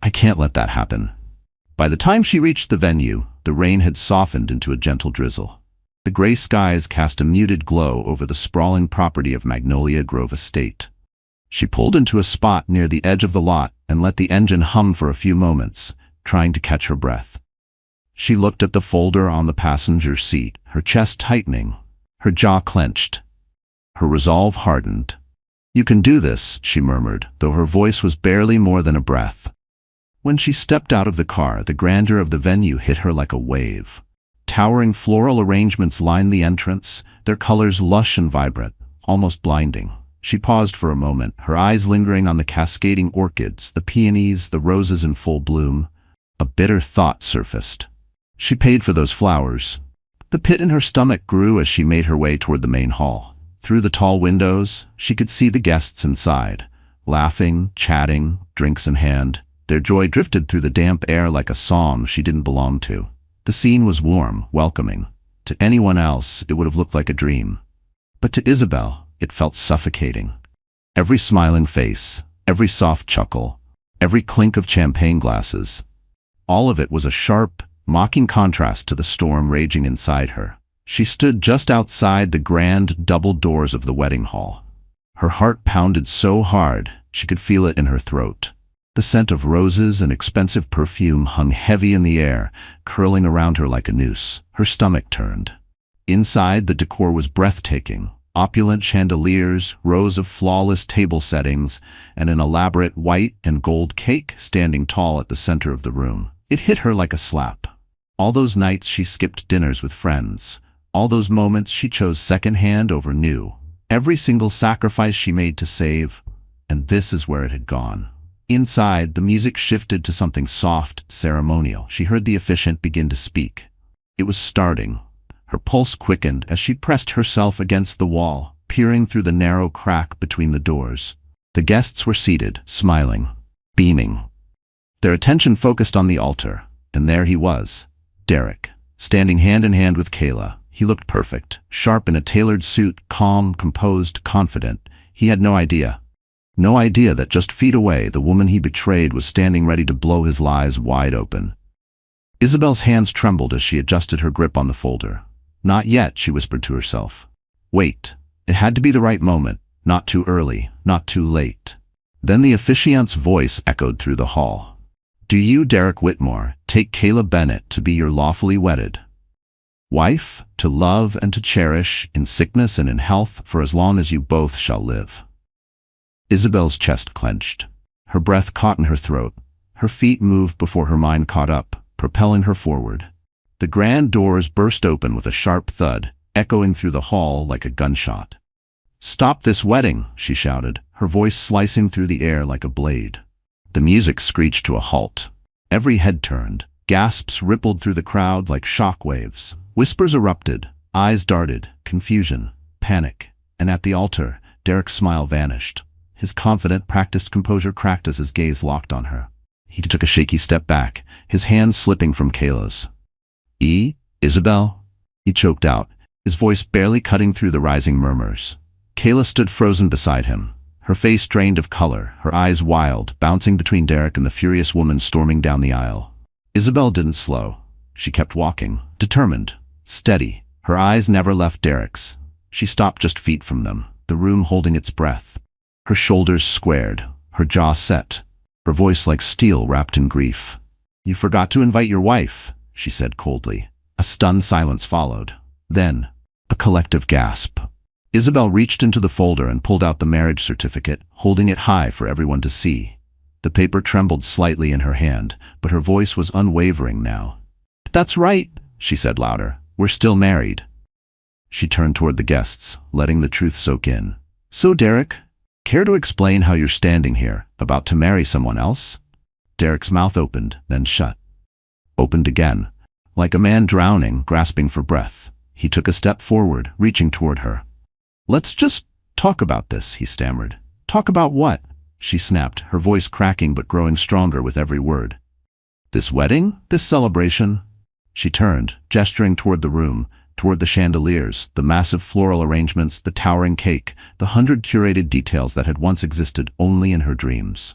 I can't let that happen. By the time she reached the venue, the rain had softened into a gentle drizzle. The gray skies cast a muted glow over the sprawling property of Magnolia Grove Estate. She pulled into a spot near the edge of the lot and let the engine hum for a few moments, trying to catch her breath. She looked at the folder on the passenger seat, her chest tightening, her jaw clenched. Her resolve hardened. "You can do this," she murmured, though her voice was barely more than a breath. When she stepped out of the car, the grandeur of the venue hit her like a wave. Towering floral arrangements lined the entrance, their colors lush and vibrant, almost blinding. She paused for a moment, her eyes lingering on the cascading orchids, the peonies, the roses in full bloom. A bitter thought surfaced. She paid for those flowers. The pit in her stomach grew as she made her way toward the main hall. Through the tall windows, she could see the guests inside, laughing, chatting, drinks in hand. Their joy drifted through the damp air like a song she didn't belong to. The scene was warm, welcoming. To anyone else, it would have looked like a dream. But to Isabel, it felt suffocating. Every smiling face, every soft chuckle, every clink of champagne glasses, all of it was a sharp, mocking contrast to the storm raging inside her. She stood just outside the grand double doors of the wedding hall. Her heart pounded so hard, she could feel it in her throat. The scent of roses and expensive perfume hung heavy in the air, curling around her like a noose. Her stomach turned. Inside, the decor was breathtaking. Opulent chandeliers, rows of flawless table settings, and an elaborate white and gold cake standing tall at the center of the room. It hit her like a slap. All those nights she skipped dinners with friends. All those moments she chose secondhand over new. Every single sacrifice she made to save. And this is where it had gone. Inside, the music shifted to something soft, ceremonial. She heard the officiant begin to speak. It was starting. Her pulse quickened as she pressed herself against the wall, peering through the narrow crack between the doors. The guests were seated, smiling, beaming. Their attention focused on the altar, and there he was, Derek, standing hand in hand with Kayla. He looked perfect, sharp in a tailored suit, calm, composed, confident. He had no idea. No idea that just feet away, the woman he betrayed was standing ready to blow his lies wide open. Isabel's hands trembled as she adjusted her grip on the folder. Not yet, she whispered to herself. Wait. It had to be the right moment. Not too early, not too late. Then the officiant's voice echoed through the hall. Do you, Derek Whitmore, take Kayla Bennett to be your lawfully wedded wife, to love and to cherish, in sickness and in health, for as long as you both shall live? Isabel's chest clenched. Her breath caught in her throat. Her feet moved before her mind caught up, propelling her forward. The grand doors burst open with a sharp thud, echoing through the hall like a gunshot. Stop this wedding, she shouted, her voice slicing through the air like a blade. The music screeched to a halt. Every head turned. Gasps rippled through the crowd like shock waves. Whispers erupted. Eyes darted. Confusion. Panic. And at the altar, Derek's smile vanished. His confident, practiced composure cracked as his gaze locked on her. He took a shaky step back, his hands slipping from Kayla's. Isabel? He choked out, his voice barely cutting through the rising murmurs. Kayla stood frozen beside him, her face drained of color, her eyes wild, bouncing between Derek and the furious woman storming down the aisle. Isabel didn't slow. She kept walking, determined, steady. Her eyes never left Derek's. She stopped just feet from them, the room holding its breath. Her shoulders squared, her jaw set, her voice like steel wrapped in grief. You forgot to invite your wife, she said coldly. A stunned silence followed. Then, a collective gasp. Isabel reached into the folder and pulled out the marriage certificate, holding it high for everyone to see. The paper trembled slightly in her hand, but her voice was unwavering now. That's right, she said louder. We're still married. She turned toward the guests, letting the truth soak in. So, Derek, care to explain how you're standing here, about to marry someone else? Derek's mouth opened, then shut. Opened again. Like a man drowning, grasping for breath. He took a step forward, reaching toward her. Let's just talk about this, he stammered. Talk about what? She snapped, her voice cracking but growing stronger with every word. This wedding? This celebration? She turned, gesturing toward the room, toward the chandeliers, the massive floral arrangements, the towering cake, the 100 curated details that had once existed only in her dreams.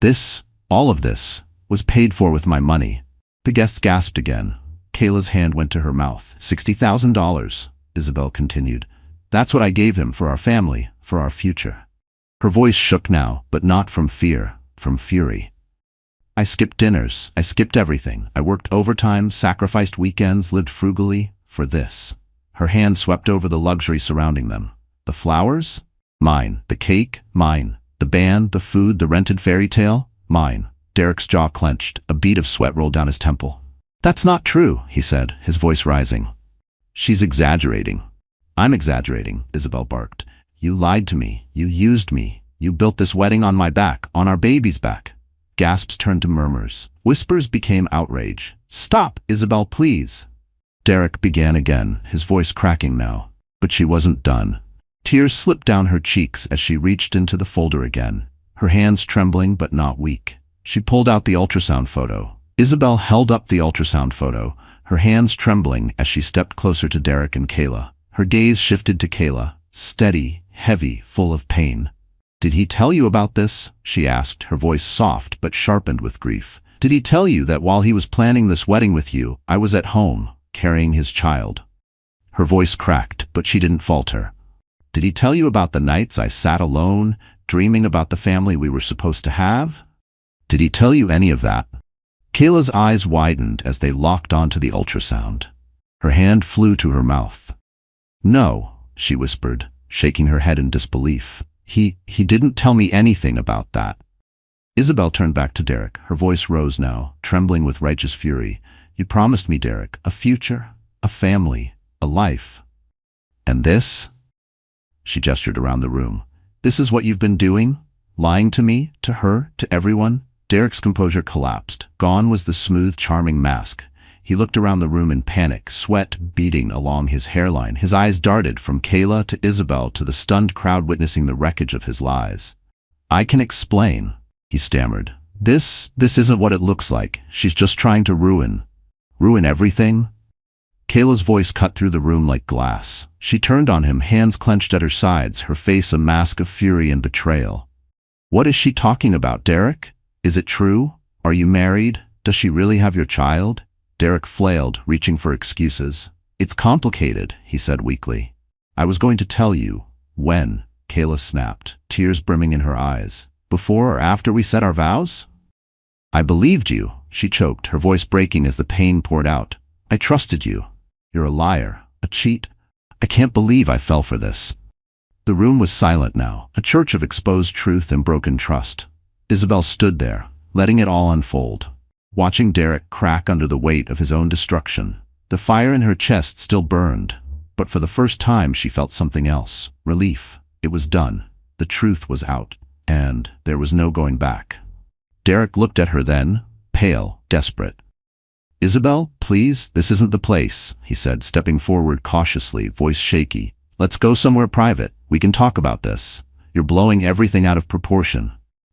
This, all of this, was paid for with my money. The guests gasped again. Kayla's hand went to her mouth. $60,000, Isabel continued. That's what I gave him for our family, for our future. Her voice shook now, but not from fear, from fury. I skipped dinners, I skipped everything. I worked overtime, sacrificed weekends, lived frugally, for this. Her hand swept over the luxury surrounding them. The flowers? Mine. The cake? Mine. The band, the food, the rented fairy tale? Mine. Derek's jaw clenched, a bead of sweat rolled down his temple. That's not true, he said, his voice rising. She's exaggerating. I'm exaggerating, Isabel barked. You lied to me. You used me. You built this wedding on my back, on our baby's back. Gasps turned to murmurs. Whispers became outrage. Stop, Isabel, please. Derek began again, his voice cracking now. But she wasn't done. Tears slipped down her cheeks as she reached into the folder again, her hands trembling but not weak. She pulled out the ultrasound photo. Isabel held up the ultrasound photo, her hands trembling as she stepped closer to Derek and Kayla. Her gaze shifted to Kayla, steady, heavy, full of pain. Did he tell you about this? She asked, her voice soft but sharpened with grief. Did he tell you that while he was planning this wedding with you, I was at home, carrying his child? Her voice cracked, but she didn't falter. Did he tell you about the nights I sat alone, dreaming about the family we were supposed to have? Did he tell you any of that? Kayla's eyes widened as they locked onto the ultrasound. Her hand flew to her mouth. No, she whispered, shaking her head in disbelief. He didn't tell me anything about that. Isabel turned back to Derek, her voice rose now, trembling with righteous fury. You promised me, Derek, a future, a family, a life. And this? She gestured around the room. This is what you've been doing? Lying to me, to her, to everyone? Derek's composure collapsed. Gone was the smooth, charming mask. He looked around the room in panic, sweat beading along his hairline. His eyes darted from Kayla to Isabel to the stunned crowd witnessing the wreckage of his lies. I can explain, he stammered. This isn't what it looks like. She's just trying to ruin everything. Kayla's voice cut through the room like glass. She turned on him, hands clenched at her sides, her face a mask of fury and betrayal. What is she talking about, Derek? Is it true? Are you married? Does she really have your child? Derek flailed, reaching for excuses. It's complicated, he said weakly. I was going to tell you. When? Kayla snapped, tears brimming in her eyes. Before or after we said our vows? I believed you, she choked, her voice breaking as the pain poured out. I trusted you. You're a liar, a cheat. I can't believe I fell for this. The room was silent now, a church of exposed truth and broken trust. Isabel stood there, letting it all unfold, watching Derek crack under the weight of his own destruction. The fire in her chest still burned, but for the first time she felt something else. Relief. It was done. The truth was out, and there was no going back. Derek looked at her then, pale, desperate. Isabel, please, this isn't the place, he said, stepping forward cautiously, voice shaky. Let's go somewhere private. We can talk about this. You're blowing everything out of proportion.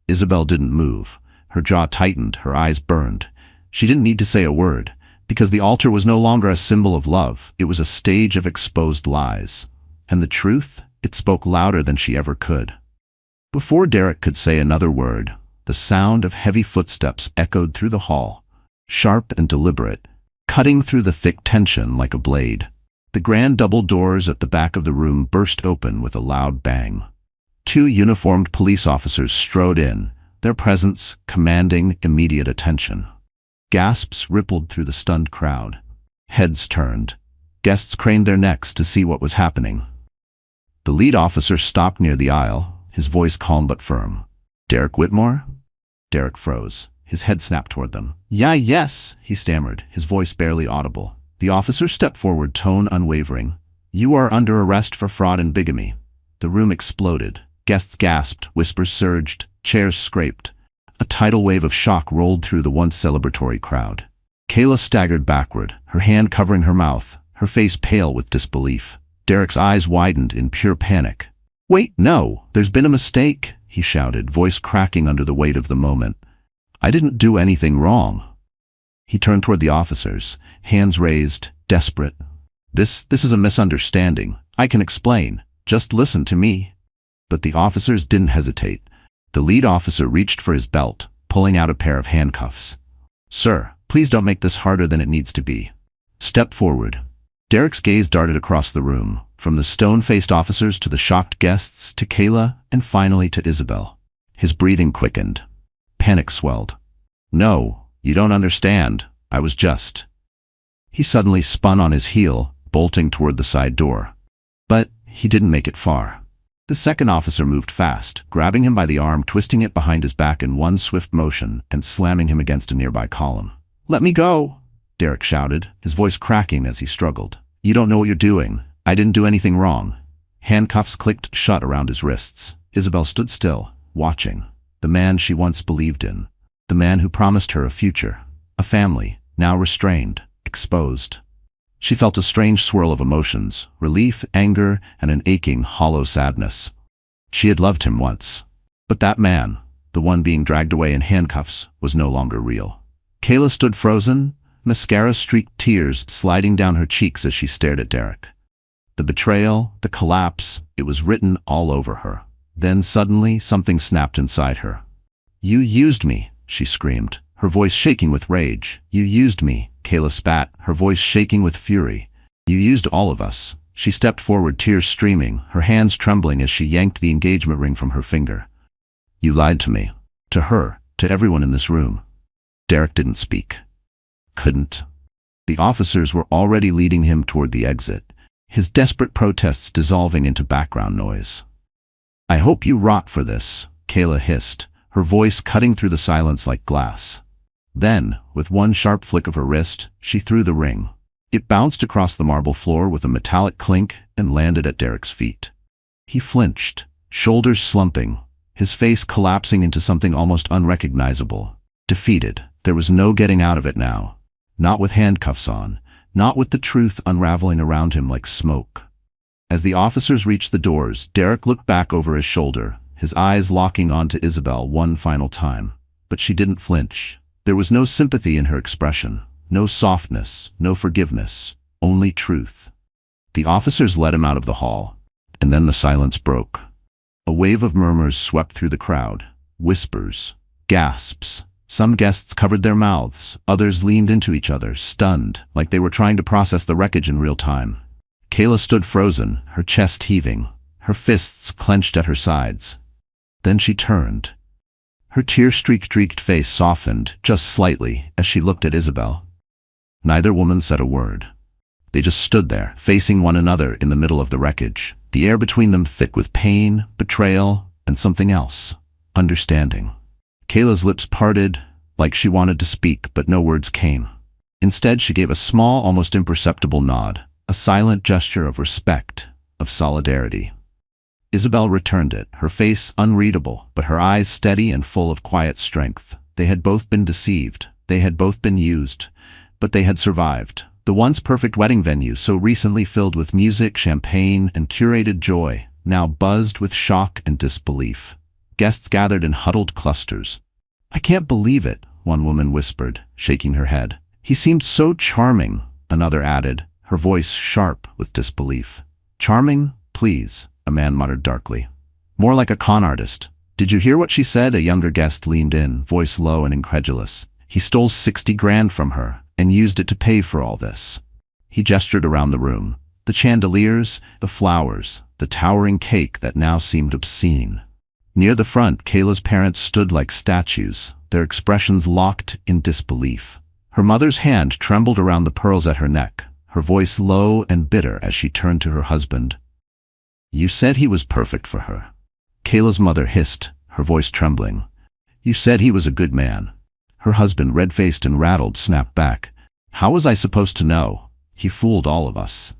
Isabel didn't move. Her jaw tightened, her eyes burned. She didn't need to say a word, because the altar was no longer a symbol of love. It was a stage of exposed lies. And the truth? It spoke louder than she ever could. Before Derek could say another word, the sound of heavy footsteps echoed through the hall, sharp and deliberate, cutting through the thick tension like a blade. The grand double doors at the back of the room burst open with a loud bang. 2 uniformed police officers strode in, their presence commanding immediate attention. Gasps rippled through the stunned crowd. Heads turned. Guests craned their necks to see what was happening. The lead officer stopped near the aisle, his voice calm but firm. Derek Whitmore? Derek froze. His head snapped toward them. Yes, he stammered, his voice barely audible. The officer stepped forward, tone unwavering. You are under arrest for fraud and bigamy. The room exploded. Guests gasped, whispers surged, chairs scraped. A tidal wave of shock rolled through the once celebratory crowd. Kayla staggered backward, her hand covering her mouth, her face pale with disbelief. Derek's eyes widened in pure panic. Wait, no, there's been a mistake, he shouted, voice cracking under the weight of the moment. I didn't do anything wrong. He turned toward the officers, hands raised, desperate. This is a misunderstanding. I can explain. Just listen to me. But the officers didn't hesitate. The lead officer reached for his belt, pulling out a pair of handcuffs. Sir, please don't make this harder than it needs to be. Step forward. Derek's gaze darted across the room, from the stone-faced officers to the shocked guests, to Kayla, and finally to Isabel. His breathing quickened. Panic swelled. No, you don't understand. I was just... He suddenly spun on his heel, bolting toward the side door. But he didn't make it far. The second officer moved fast, grabbing him by the arm, twisting it behind his back in one swift motion, and slamming him against a nearby column. Let me go, Derek shouted, his voice cracking as he struggled. You don't know what you're doing. I didn't do anything wrong. Handcuffs clicked shut around his wrists. Isabel stood still, watching. The man she once believed in. The man who promised her a future. A family, now restrained, exposed. She felt a strange swirl of emotions, relief, anger, and an aching, hollow sadness. She had loved him once. But that man, the one being dragged away in handcuffs, was no longer real. Kayla stood frozen, mascara-streaked tears sliding down her cheeks as she stared at Derek. The betrayal, the collapse, it was written all over her. Then suddenly something snapped inside her. You used me, she screamed, her voice shaking with rage. You used me, Kayla spat, her voice shaking with fury. You used all of us. She stepped forward, tears streaming, her hands trembling as she yanked the engagement ring from her finger. You lied to me. To her, to everyone in this room. Derek didn't speak. Couldn't. The officers were already leading him toward the exit, his desperate protests dissolving into background noise. I hope you rot for this, Kayla hissed, her voice cutting through the silence like glass. Then, with one sharp flick of her wrist, she threw the ring. It bounced across the marble floor with a metallic clink and landed at Derek's feet. He flinched, shoulders slumping, his face collapsing into something almost unrecognizable. Defeated, there was no getting out of it now. Not with handcuffs on, not with the truth unraveling around him like smoke. As the officers reached the doors, Derek looked back over his shoulder, his eyes locking onto Isabel one final time. But she didn't flinch. There was no sympathy in her expression, no softness, no forgiveness, only truth. The officers led him out of the hall, and then the silence broke. A wave of murmurs swept through the crowd. Whispers, gasps. Some guests covered their mouths, others leaned into each other, stunned, like they were trying to process the wreckage in real time. Kayla stood frozen, her chest heaving, her fists clenched at her sides. Then she turned. Her tear-streaked face softened, just slightly, as she looked at Isabel. Neither woman said a word. They just stood there, facing one another in the middle of the wreckage, the air between them thick with pain, betrayal, and something else, understanding. Kayla's lips parted, like she wanted to speak, but no words came. Instead, she gave a small, almost imperceptible nod, a silent gesture of respect, of solidarity. Isabel returned it, her face unreadable, but her eyes steady and full of quiet strength. They had both been deceived, they had both been used, but they had survived. The once perfect wedding venue, so recently filled with music, champagne, and curated joy, now buzzed with shock and disbelief. Guests gathered in huddled clusters. "I can't believe it," one woman whispered, shaking her head. "He seemed so charming," another added, her voice sharp with disbelief. "Charming? Please," a man muttered darkly. "More like a con artist." "Did you hear what she said?" A younger guest leaned in, voice low and incredulous. "He stole 60 grand from her and used it to pay for all this." He gestured around the room. The chandeliers, the flowers, the towering cake that now seemed obscene. Near the front, Kayla's parents stood like statues, their expressions locked in disbelief. Her mother's hand trembled around the pearls at her neck, her voice low and bitter as she turned to her husband. "You said he was perfect for her." Kayla's mother hissed, her voice trembling. "You said he was a good man." Her husband, red-faced and rattled, snapped back. "How was I supposed to know? He fooled all of us."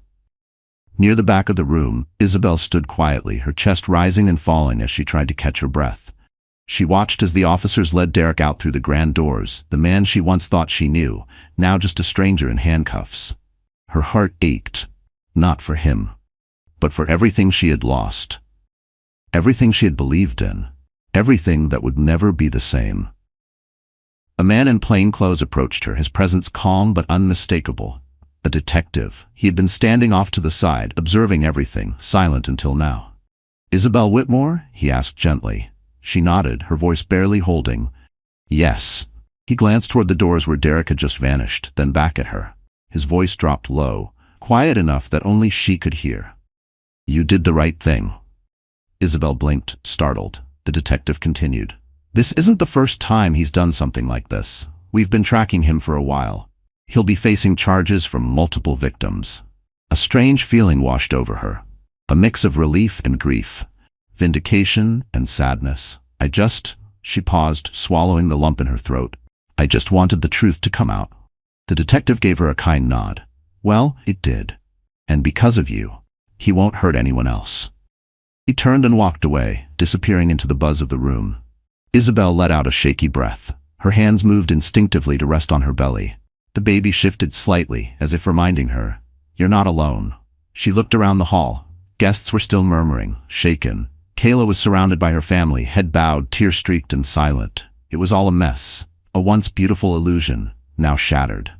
Near the back of the room, Isabel stood quietly, her chest rising and falling as she tried to catch her breath. She watched as the officers led Derek out through the grand doors, the man she once thought she knew, now just a stranger in handcuffs. Her heart ached, not for him, but for everything she had lost. Everything she had believed in. Everything that would never be the same. A man in plain clothes approached her, his presence calm but unmistakable. A detective. He had been standing off to the side, observing everything, silent until now. "Isabel Whitmore?" he asked gently. She nodded, her voice barely holding. "Yes." He glanced toward the doors where Derek had just vanished, then back at her. His voice dropped low, quiet enough that only she could hear. "You did the right thing." Isabel blinked, startled. The detective continued. "This isn't the first time he's done something like this. We've been tracking him for a while. He'll be facing charges from multiple victims." A strange feeling washed over her, a mix of relief and grief, vindication and sadness. She paused, swallowing the lump in her throat. "I just wanted the truth to come out." The detective gave her a kind nod. "Well, it did. And because of you, he won't hurt anyone else." He turned and walked away, disappearing into the buzz of the room. Isabel let out a shaky breath. Her hands moved instinctively to rest on her belly. The baby shifted slightly, as if reminding her, "You're not alone." She looked around the hall. Guests were still murmuring, shaken. Kayla was surrounded by her family, head bowed, tear-streaked and silent. It was all a mess, a once beautiful illusion, now shattered.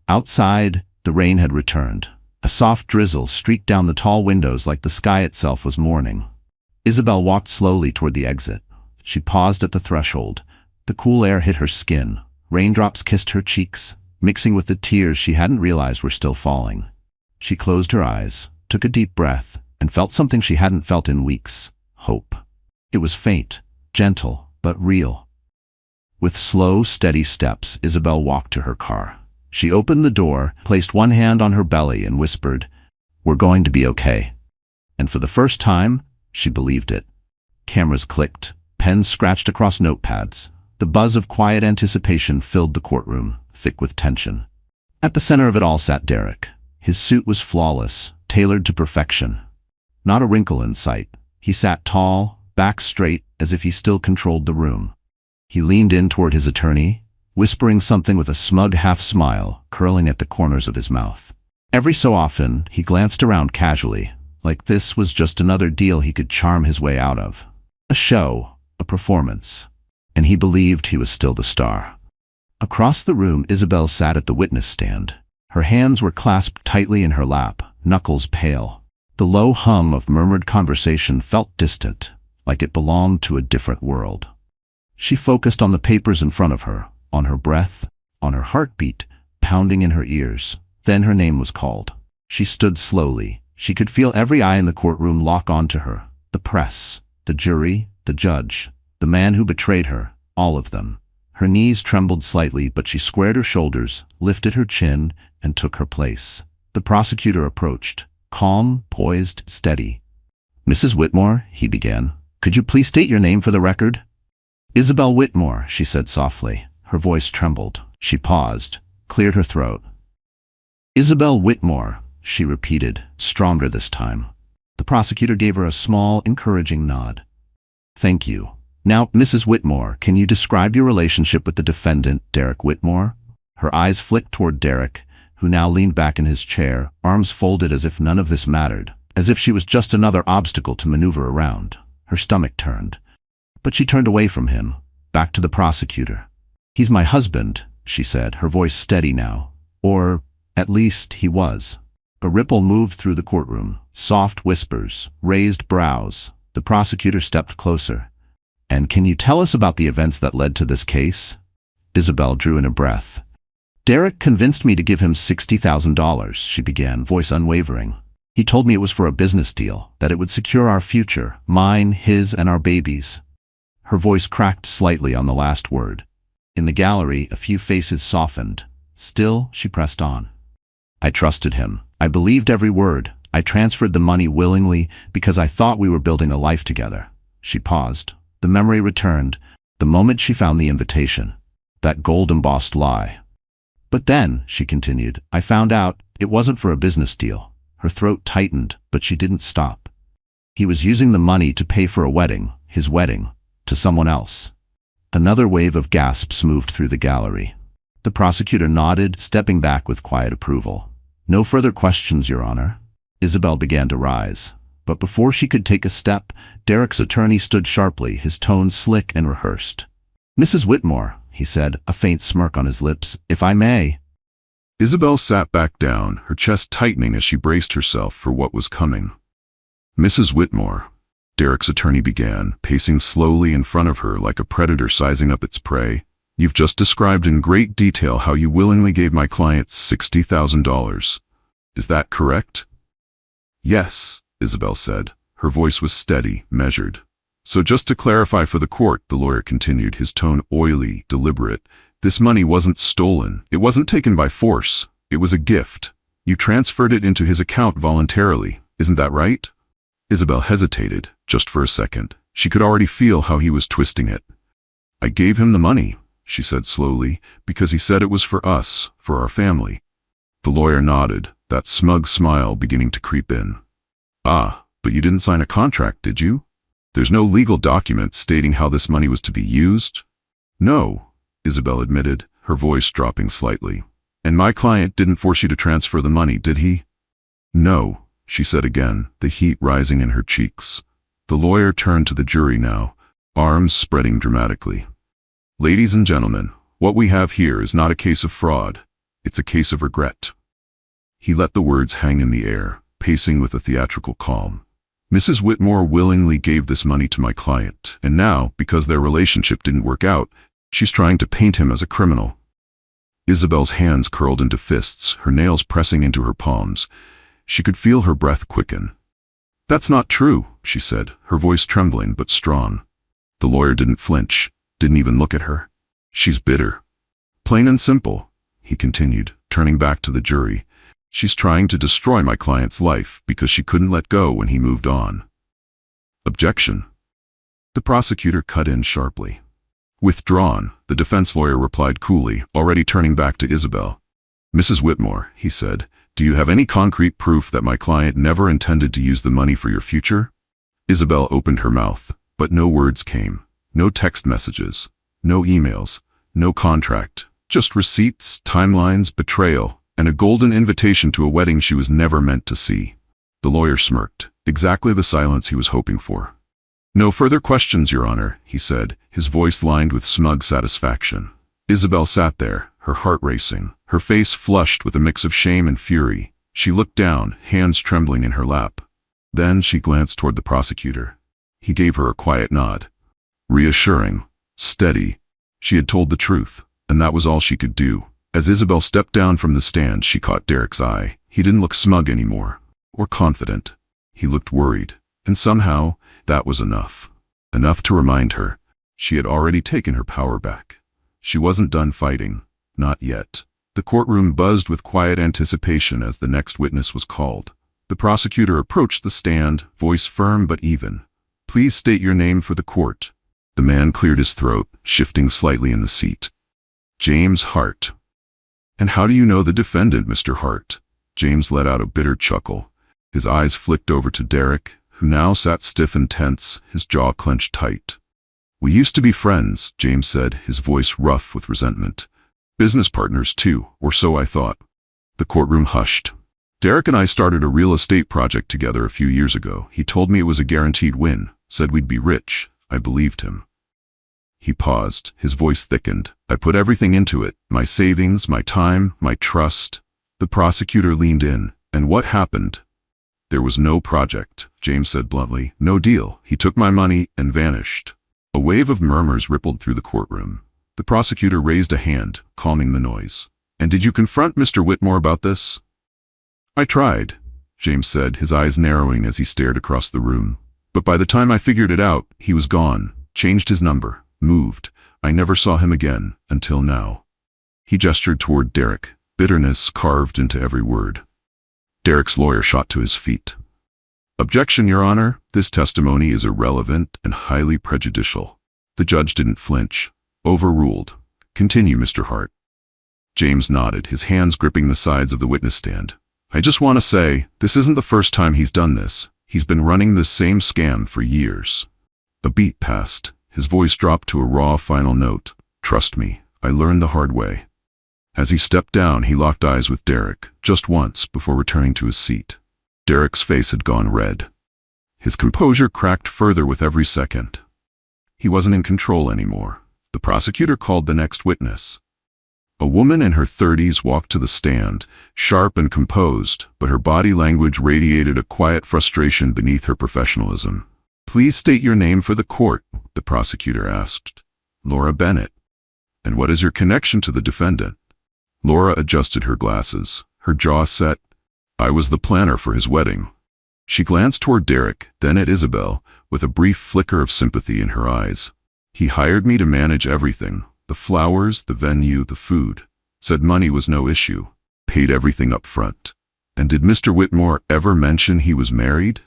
Outside, the rain had returned. A soft drizzle streaked down the tall windows like the sky itself was mourning. Isabel walked slowly toward the exit. She paused at the threshold. The cool air hit her skin. Raindrops kissed her cheeks, mixing with the tears she hadn't realized were still falling. She closed her eyes, took a deep breath, and felt something she hadn't felt in weeks: hope. It was faint, gentle, but real. With slow, steady steps, Isabel walked to her car. She opened the door, placed one hand on her belly, and whispered, "We're going to be okay." And for the first time, she believed it. Cameras clicked, pens scratched across notepads. The buzz of quiet anticipation filled the courtroom, thick with tension. At the center of it all sat Derek. His suit was flawless, tailored to perfection. Not a wrinkle in sight. He sat tall, back straight, as if he still controlled the room. He leaned in toward his attorney, whispering something with a smug half-smile curling at the corners of his mouth. Every so often, he glanced around casually, like this was just another deal he could charm his way out of. A show, a performance. And he believed he was still the star. Across the room, Isabel sat at the witness stand. Her hands were clasped tightly in her lap, knuckles pale. The low hum of murmured conversation felt distant, like it belonged to a different world. She focused on the papers in front of her, on her breath, on her heartbeat, pounding in her ears. Then her name was called. She stood slowly. She could feel every eye in the courtroom lock onto her. The press, the jury, the judge, the man who betrayed her, all of them. Her knees trembled slightly, but she squared her shoulders, lifted her chin, and took her place. The prosecutor approached, calm, poised, steady. "Mrs. Whitmore," he began, "could you please state your name for the record?" "Isabel Whitmore," she said softly. Her voice trembled. She paused, cleared her throat. "Isabel Whitmore," she repeated, stronger this time. The prosecutor gave her a small, encouraging nod. "Thank you. Now, Mrs. Whitmore, can you describe your relationship with the defendant, Derek Whitmore?" Her eyes flicked toward Derek, who now leaned back in his chair, arms folded as if none of this mattered, as if she was just another obstacle to maneuver around. Her stomach turned. But she turned away from him, back to the prosecutor. "He's my husband," she said, her voice steady now. Or, at least, he was. A ripple moved through the courtroom. Soft whispers, raised brows. The prosecutor stepped closer. "And can you tell us about the events that led to this case?" Isabel drew in a breath. "Derek convinced me to give him $60,000, she began, voice unwavering. "He told me it was for a business deal, that it would secure our future, mine, his, and our babies." Her voice cracked slightly on the last word. In the gallery, a few faces softened. Still, she pressed on. "I trusted him. I believed every word. I transferred the money willingly because I thought we were building a life together." She paused. The memory returned, the moment she found the invitation. That gold-embossed lie. "But then," she continued, "I found out it wasn't for a business deal." Her throat tightened, but she didn't stop. "He was using the money to pay for a wedding, his wedding, to someone else." Another wave of gasps moved through the gallery. The prosecutor nodded, stepping back with quiet approval. "No further questions, Your Honor." Isabel began to rise. But before she could take a step, Derek's attorney stood sharply, his tone slick and rehearsed. "Mrs. Whitmore," he said, a faint smirk on his lips, "if I may." Isabel sat back down, her chest tightening as she braced herself for what was coming. "Mrs. Whitmore," Derek's attorney began, pacing slowly in front of her like a predator sizing up its prey, "you've just described in great detail how you willingly gave my client $60,000. Is that correct?" "Yes," Isabel said. Her voice was steady, measured. "So just to clarify for the court," the lawyer continued, his tone oily, deliberate, "this money wasn't stolen. It wasn't taken by force. It was a gift. You transferred it into his account voluntarily. Isn't that right?" Isabel hesitated, just for a second. She could already feel how he was twisting it. "I gave him the money," she said slowly, "because he said it was for us, for our family." The lawyer nodded, that smug smile beginning to creep in. "Ah, but you didn't sign a contract, did you? There's no legal document stating how this money was to be used?" "No," Isabel admitted, her voice dropping slightly. "And my client didn't force you to transfer the money, did he?" "No," she said again, the heat rising in her cheeks. The lawyer turned to the jury now, arms spreading dramatically. "Ladies and gentlemen, what we have here is not a case of fraud. It's a case of regret." He let the words hang in the air, pacing with a theatrical calm. "Mrs. Whitmore willingly gave this money to my client, and now, because their relationship didn't work out, she's trying to paint him as a criminal." Isabel's hands curled into fists, her nails pressing into her palms. She could feel her breath quicken. "That's not true," she said, her voice trembling but strong. The lawyer didn't flinch, didn't even look at her. "She's bitter. Plain and simple," he continued, turning back to the jury. "She's trying to destroy my client's life because she couldn't let go when he moved on." "Objection." The prosecutor cut in sharply. "Withdrawn," the defense lawyer replied coolly, already turning back to Isabel. "Mrs. Whitmore," he said, "do you have any concrete proof that my client never intended to use the money for your future?" Isabel opened her mouth, but no words came. No text messages, no emails, no contract, just receipts, timelines, betrayal, and a golden invitation to a wedding she was never meant to see. The lawyer smirked, exactly the silence he was hoping for. "No further questions, Your Honor," he said, his voice lined with smug satisfaction. Isabel sat there, her heart racing, Her face flushed with a mix of shame and fury. She looked down, hands trembling in her lap. Then she glanced toward the prosecutor. He gave her a quiet nod. Reassuring, steady. She had told the truth, and that was all she could do. As Isabel stepped down from the stand, she caught Derek's eye. He didn't look smug anymore, or confident. He looked worried, and somehow that was enough. Enough to remind her she had already taken her power back. She wasn't done fighting, not yet. The courtroom buzzed with quiet anticipation as the next witness was called. The prosecutor approached the stand, voice firm but even. "Please state your name for the court." The man cleared his throat, shifting slightly in the seat. "James Hart." "And how do you know the defendant, Mr. Hart?" James let out a bitter chuckle. His eyes flicked over to Derek, who now sat stiff and tense, his jaw clenched tight. "We used to be friends," James said, his voice rough with resentment. "Business partners, too, or so I thought." The courtroom hushed. "Derek and I started a real estate project together a few years ago. He told me it was a guaranteed win, said we'd be rich. I believed him." He paused, his voice thickened. "I put everything into it, my savings, my time, my trust." The prosecutor leaned in. "And what happened?" "There was no project," James said bluntly. "No deal. He took my money and vanished." A wave of murmurs rippled through the courtroom. The prosecutor raised a hand, calming the noise. "And did you confront Mr. Whitmore about this?" "I tried," James said, his eyes narrowing as he stared across the room. "But by the time I figured it out, he was gone, changed his number, moved. I never saw him again, until now." He gestured toward Derek, bitterness carved into every word. Derek's lawyer shot to his feet. "Objection, Your Honor. This testimony is irrelevant and highly prejudicial." The judge didn't flinch. "Overruled. Continue, Mr. Hart." James nodded, his hands gripping the sides of the witness stand. "I just want to say, this isn't the first time he's done this. He's been running this same scam for years." A beat passed. His voice dropped to a raw final note. "Trust me, I learned the hard way." As he stepped down, he locked eyes with Derek, just once before returning to his seat. Derek's face had gone red. His composure cracked further with every second. He wasn't in control anymore. The prosecutor called the next witness. A woman in her 30s walked to the stand, sharp and composed, but her body language radiated a quiet frustration beneath her professionalism. "Please state your name for the court," the prosecutor asked. "Laura Bennett." "And what is your connection to the defendant?" Laura adjusted her glasses, her jaw set. "I was the planner for his wedding." She glanced toward Derek, then at Isabel, with a brief flicker of sympathy in her eyes. "He hired me to manage everything, the flowers, the venue, the food. Said money was no issue. Paid everything up front." "And did Mr. Whitmore ever mention he was married?"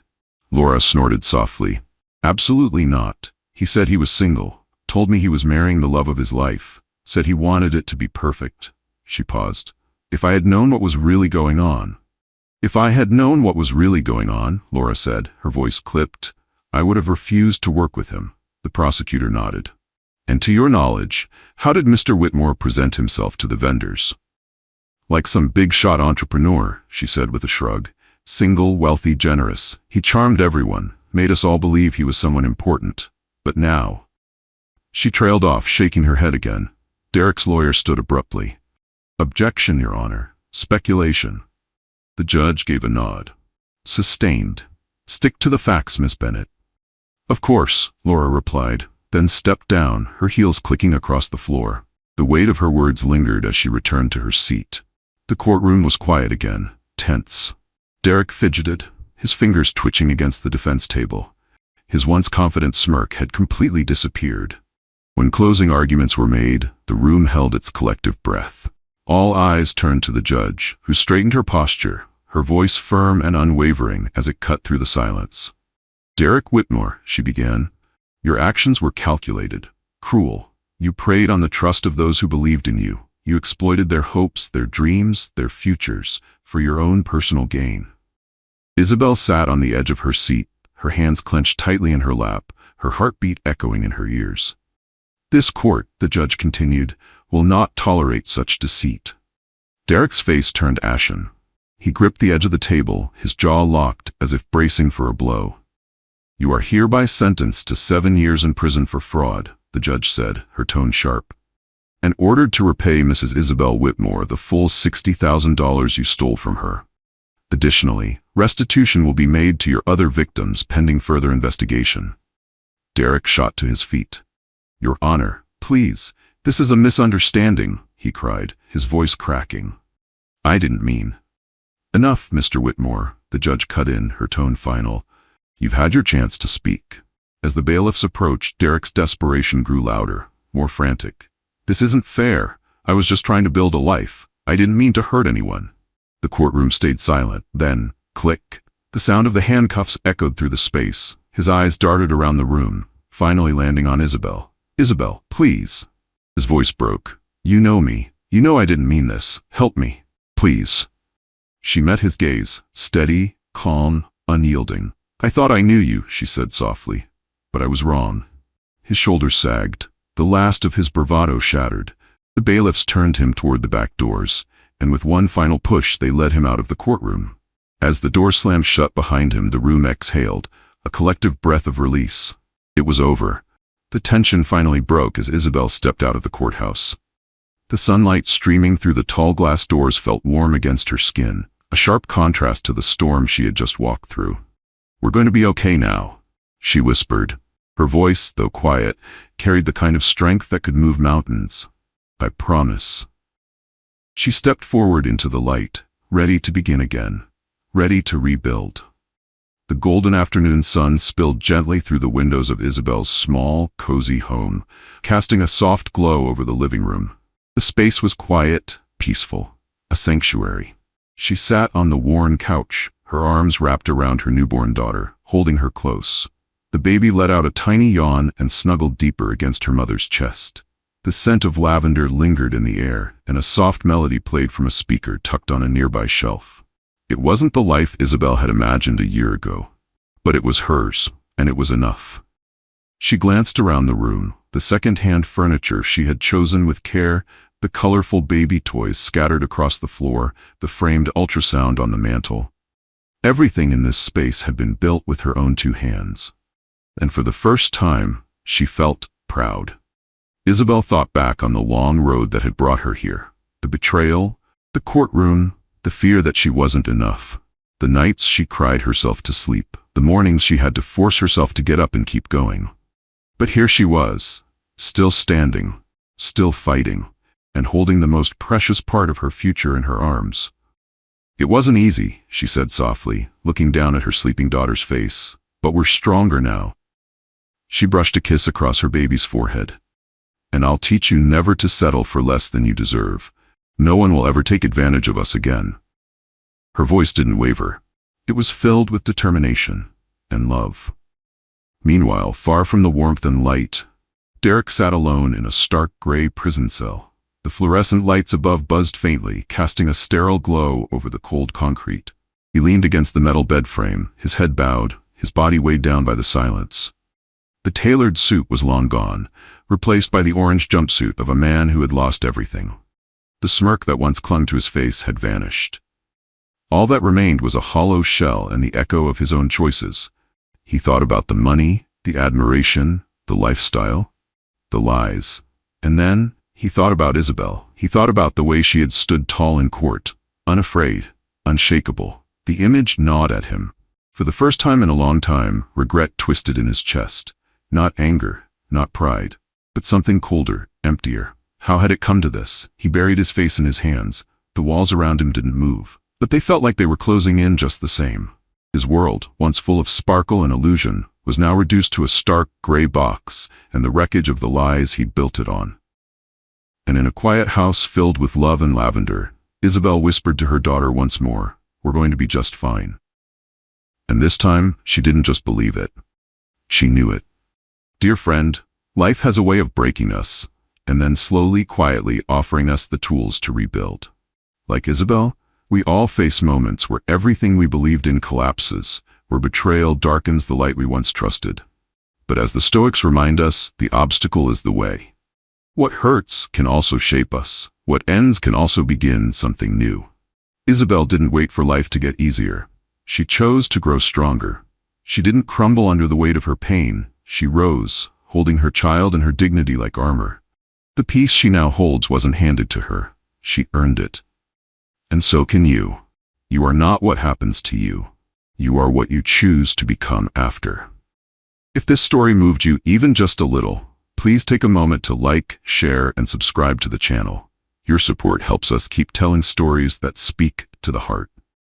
Laura snorted softly. "Absolutely not. He said he was single. Told me he was marrying the love of his life. Said he wanted it to be perfect." She paused. "If I had known what was really going on." "If I had known what was really going on," Laura said, her voice clipped, "I would have refused to work with him." The prosecutor nodded. "And to your knowledge, how did Mr. Whitmore present himself to the vendors?" "Like some big-shot entrepreneur," she said with a shrug. "Single, wealthy, generous. He charmed everyone, made us all believe he was someone important. But now—" She trailed off, shaking her head again. Derek's lawyer stood abruptly. "Objection, Your Honor. Speculation." The judge gave a nod. "Sustained. Stick to the facts, Miss Bennett." "Of course," Laura replied, then stepped down, her heels clicking across the floor. The weight of her words lingered as she returned to her seat. The courtroom was quiet again, tense. Derek fidgeted, his fingers twitching against the defense table. His once confident smirk had completely disappeared. When closing arguments were made, the room held its collective breath. All eyes turned to the judge, who straightened her posture, her voice firm and unwavering as it cut through the silence. "Derek Whitmore," she began, "your actions were calculated, cruel. You preyed on the trust of those who believed in you. You exploited their hopes, their dreams, their futures, for your own personal gain." Isabel sat on the edge of her seat, her hands clenched tightly in her lap, her heartbeat echoing in her ears. "This court," the judge continued, "will not tolerate such deceit." Derek's face turned ashen. He gripped the edge of the table, his jaw locked as if bracing for a blow. "You are hereby sentenced to 7 years in prison for fraud," the judge said, her tone sharp. and ordered to repay Mrs. Isabel Whitmore the full $60,000 you stole from her. Additionally, restitution will be made to your other victims pending further investigation. Derek shot to his feet. Your Honor, please, this is a misunderstanding, he cried, his voice cracking. I didn't mean. Enough, Mr. Whitmore, the judge cut in, her tone final. You've had your chance to speak. As the bailiffs approached, Derek's desperation grew louder, more frantic. This isn't fair. I was just trying to build a life. I didn't mean to hurt anyone. The courtroom stayed silent. Then, click. The sound of the handcuffs echoed through the space. His eyes darted around the room, finally landing on Isabel. Isabel, please. His voice broke. You know me. You know I didn't mean this. Help me. Please. She met his gaze, steady, calm, unyielding. I thought I knew you, she said softly. But I was wrong. His shoulders sagged. The last of his bravado shattered. The bailiffs turned him toward the back doors, and with one final push they led him out of the courtroom. As the door slammed shut behind him, the room exhaled, a collective breath of release. It was over. The tension finally broke as Isabel stepped out of the courthouse. The sunlight streaming through the tall glass doors felt warm against her skin, a sharp contrast to the storm she had just walked through. We're going to be okay now, she whispered. Her voice, though quiet, carried the kind of strength that could move mountains. I promise. She stepped forward into the light, ready to begin again, ready to rebuild. The golden afternoon sun spilled gently through the windows of Isabel's small, cozy home, casting a soft glow over the living room. The space was quiet, peaceful, a sanctuary. She sat on the worn couch, her arms wrapped around her newborn daughter, holding her close. The baby let out a tiny yawn and snuggled deeper against her mother's chest. The scent of lavender lingered in the air, and a soft melody played from a speaker tucked on a nearby shelf. It wasn't the life Isabel had imagined a year ago, but it was hers, and it was enough. She glanced around the room, the second-hand furniture she had chosen with care, the colorful baby toys scattered across the floor, the framed ultrasound on the mantel. Everything in this space had been built with her own two hands. And for the first time, she felt proud. Isabel thought back on the long road that had brought her here. The betrayal, the courtroom, the fear that she wasn't enough. The nights she cried herself to sleep, the mornings she had to force herself to get up and keep going. But here she was, still standing, still fighting, and holding the most precious part of her future in her arms. It wasn't easy, she said softly, looking down at her sleeping daughter's face, but we're stronger now. She brushed a kiss across her baby's forehead. And I'll teach you never to settle for less than you deserve. No one will ever take advantage of us again. Her voice didn't waver. It was filled with determination and love. Meanwhile, far from the warmth and light, Derek sat alone in a stark gray prison cell. The fluorescent lights above buzzed faintly, casting a sterile glow over the cold concrete. He leaned against the metal bed frame, his head bowed, his body weighed down by the silence. The tailored suit was long gone, replaced by the orange jumpsuit of a man who had lost everything. The smirk that once clung to his face had vanished. All that remained was a hollow shell and the echo of his own choices. He thought about the money, the admiration, the lifestyle, the lies. And then he thought about Isabel. He thought about the way she had stood tall in court, unafraid, unshakable. The image gnawed at him. For the first time in a long time, regret twisted in his chest. Not anger, not pride, but something colder, emptier. How had it come to this? He buried his face in his hands. The walls around him didn't move, but they felt like they were closing in just the same. His world, once full of sparkle and illusion, was now reduced to a stark gray box and the wreckage of the lies he'd built it on. And in a quiet house filled with love and lavender, Isabel whispered to her daughter once more, "We're going to be just fine." And this time, she didn't just believe it. She knew it. Dear friend, life has a way of breaking us, and then slowly, quietly offering us the tools to rebuild. Like Isabel, we all face moments where everything we believed in collapses, where betrayal darkens the light we once trusted. But as the Stoics remind us, the obstacle is the way. What hurts can also shape us. What ends can also begin something new. Isabel didn't wait for life to get easier. She chose to grow stronger. She didn't crumble under the weight of her pain. She rose, holding her child and her dignity like armor. The peace she now holds wasn't handed to her. She earned it. And so can you. You are not what happens to you. You are what you choose to become after. If this story moved you even just a little, please take a moment to like, share, and subscribe to the channel. Your support helps us keep telling stories that speak to the heart.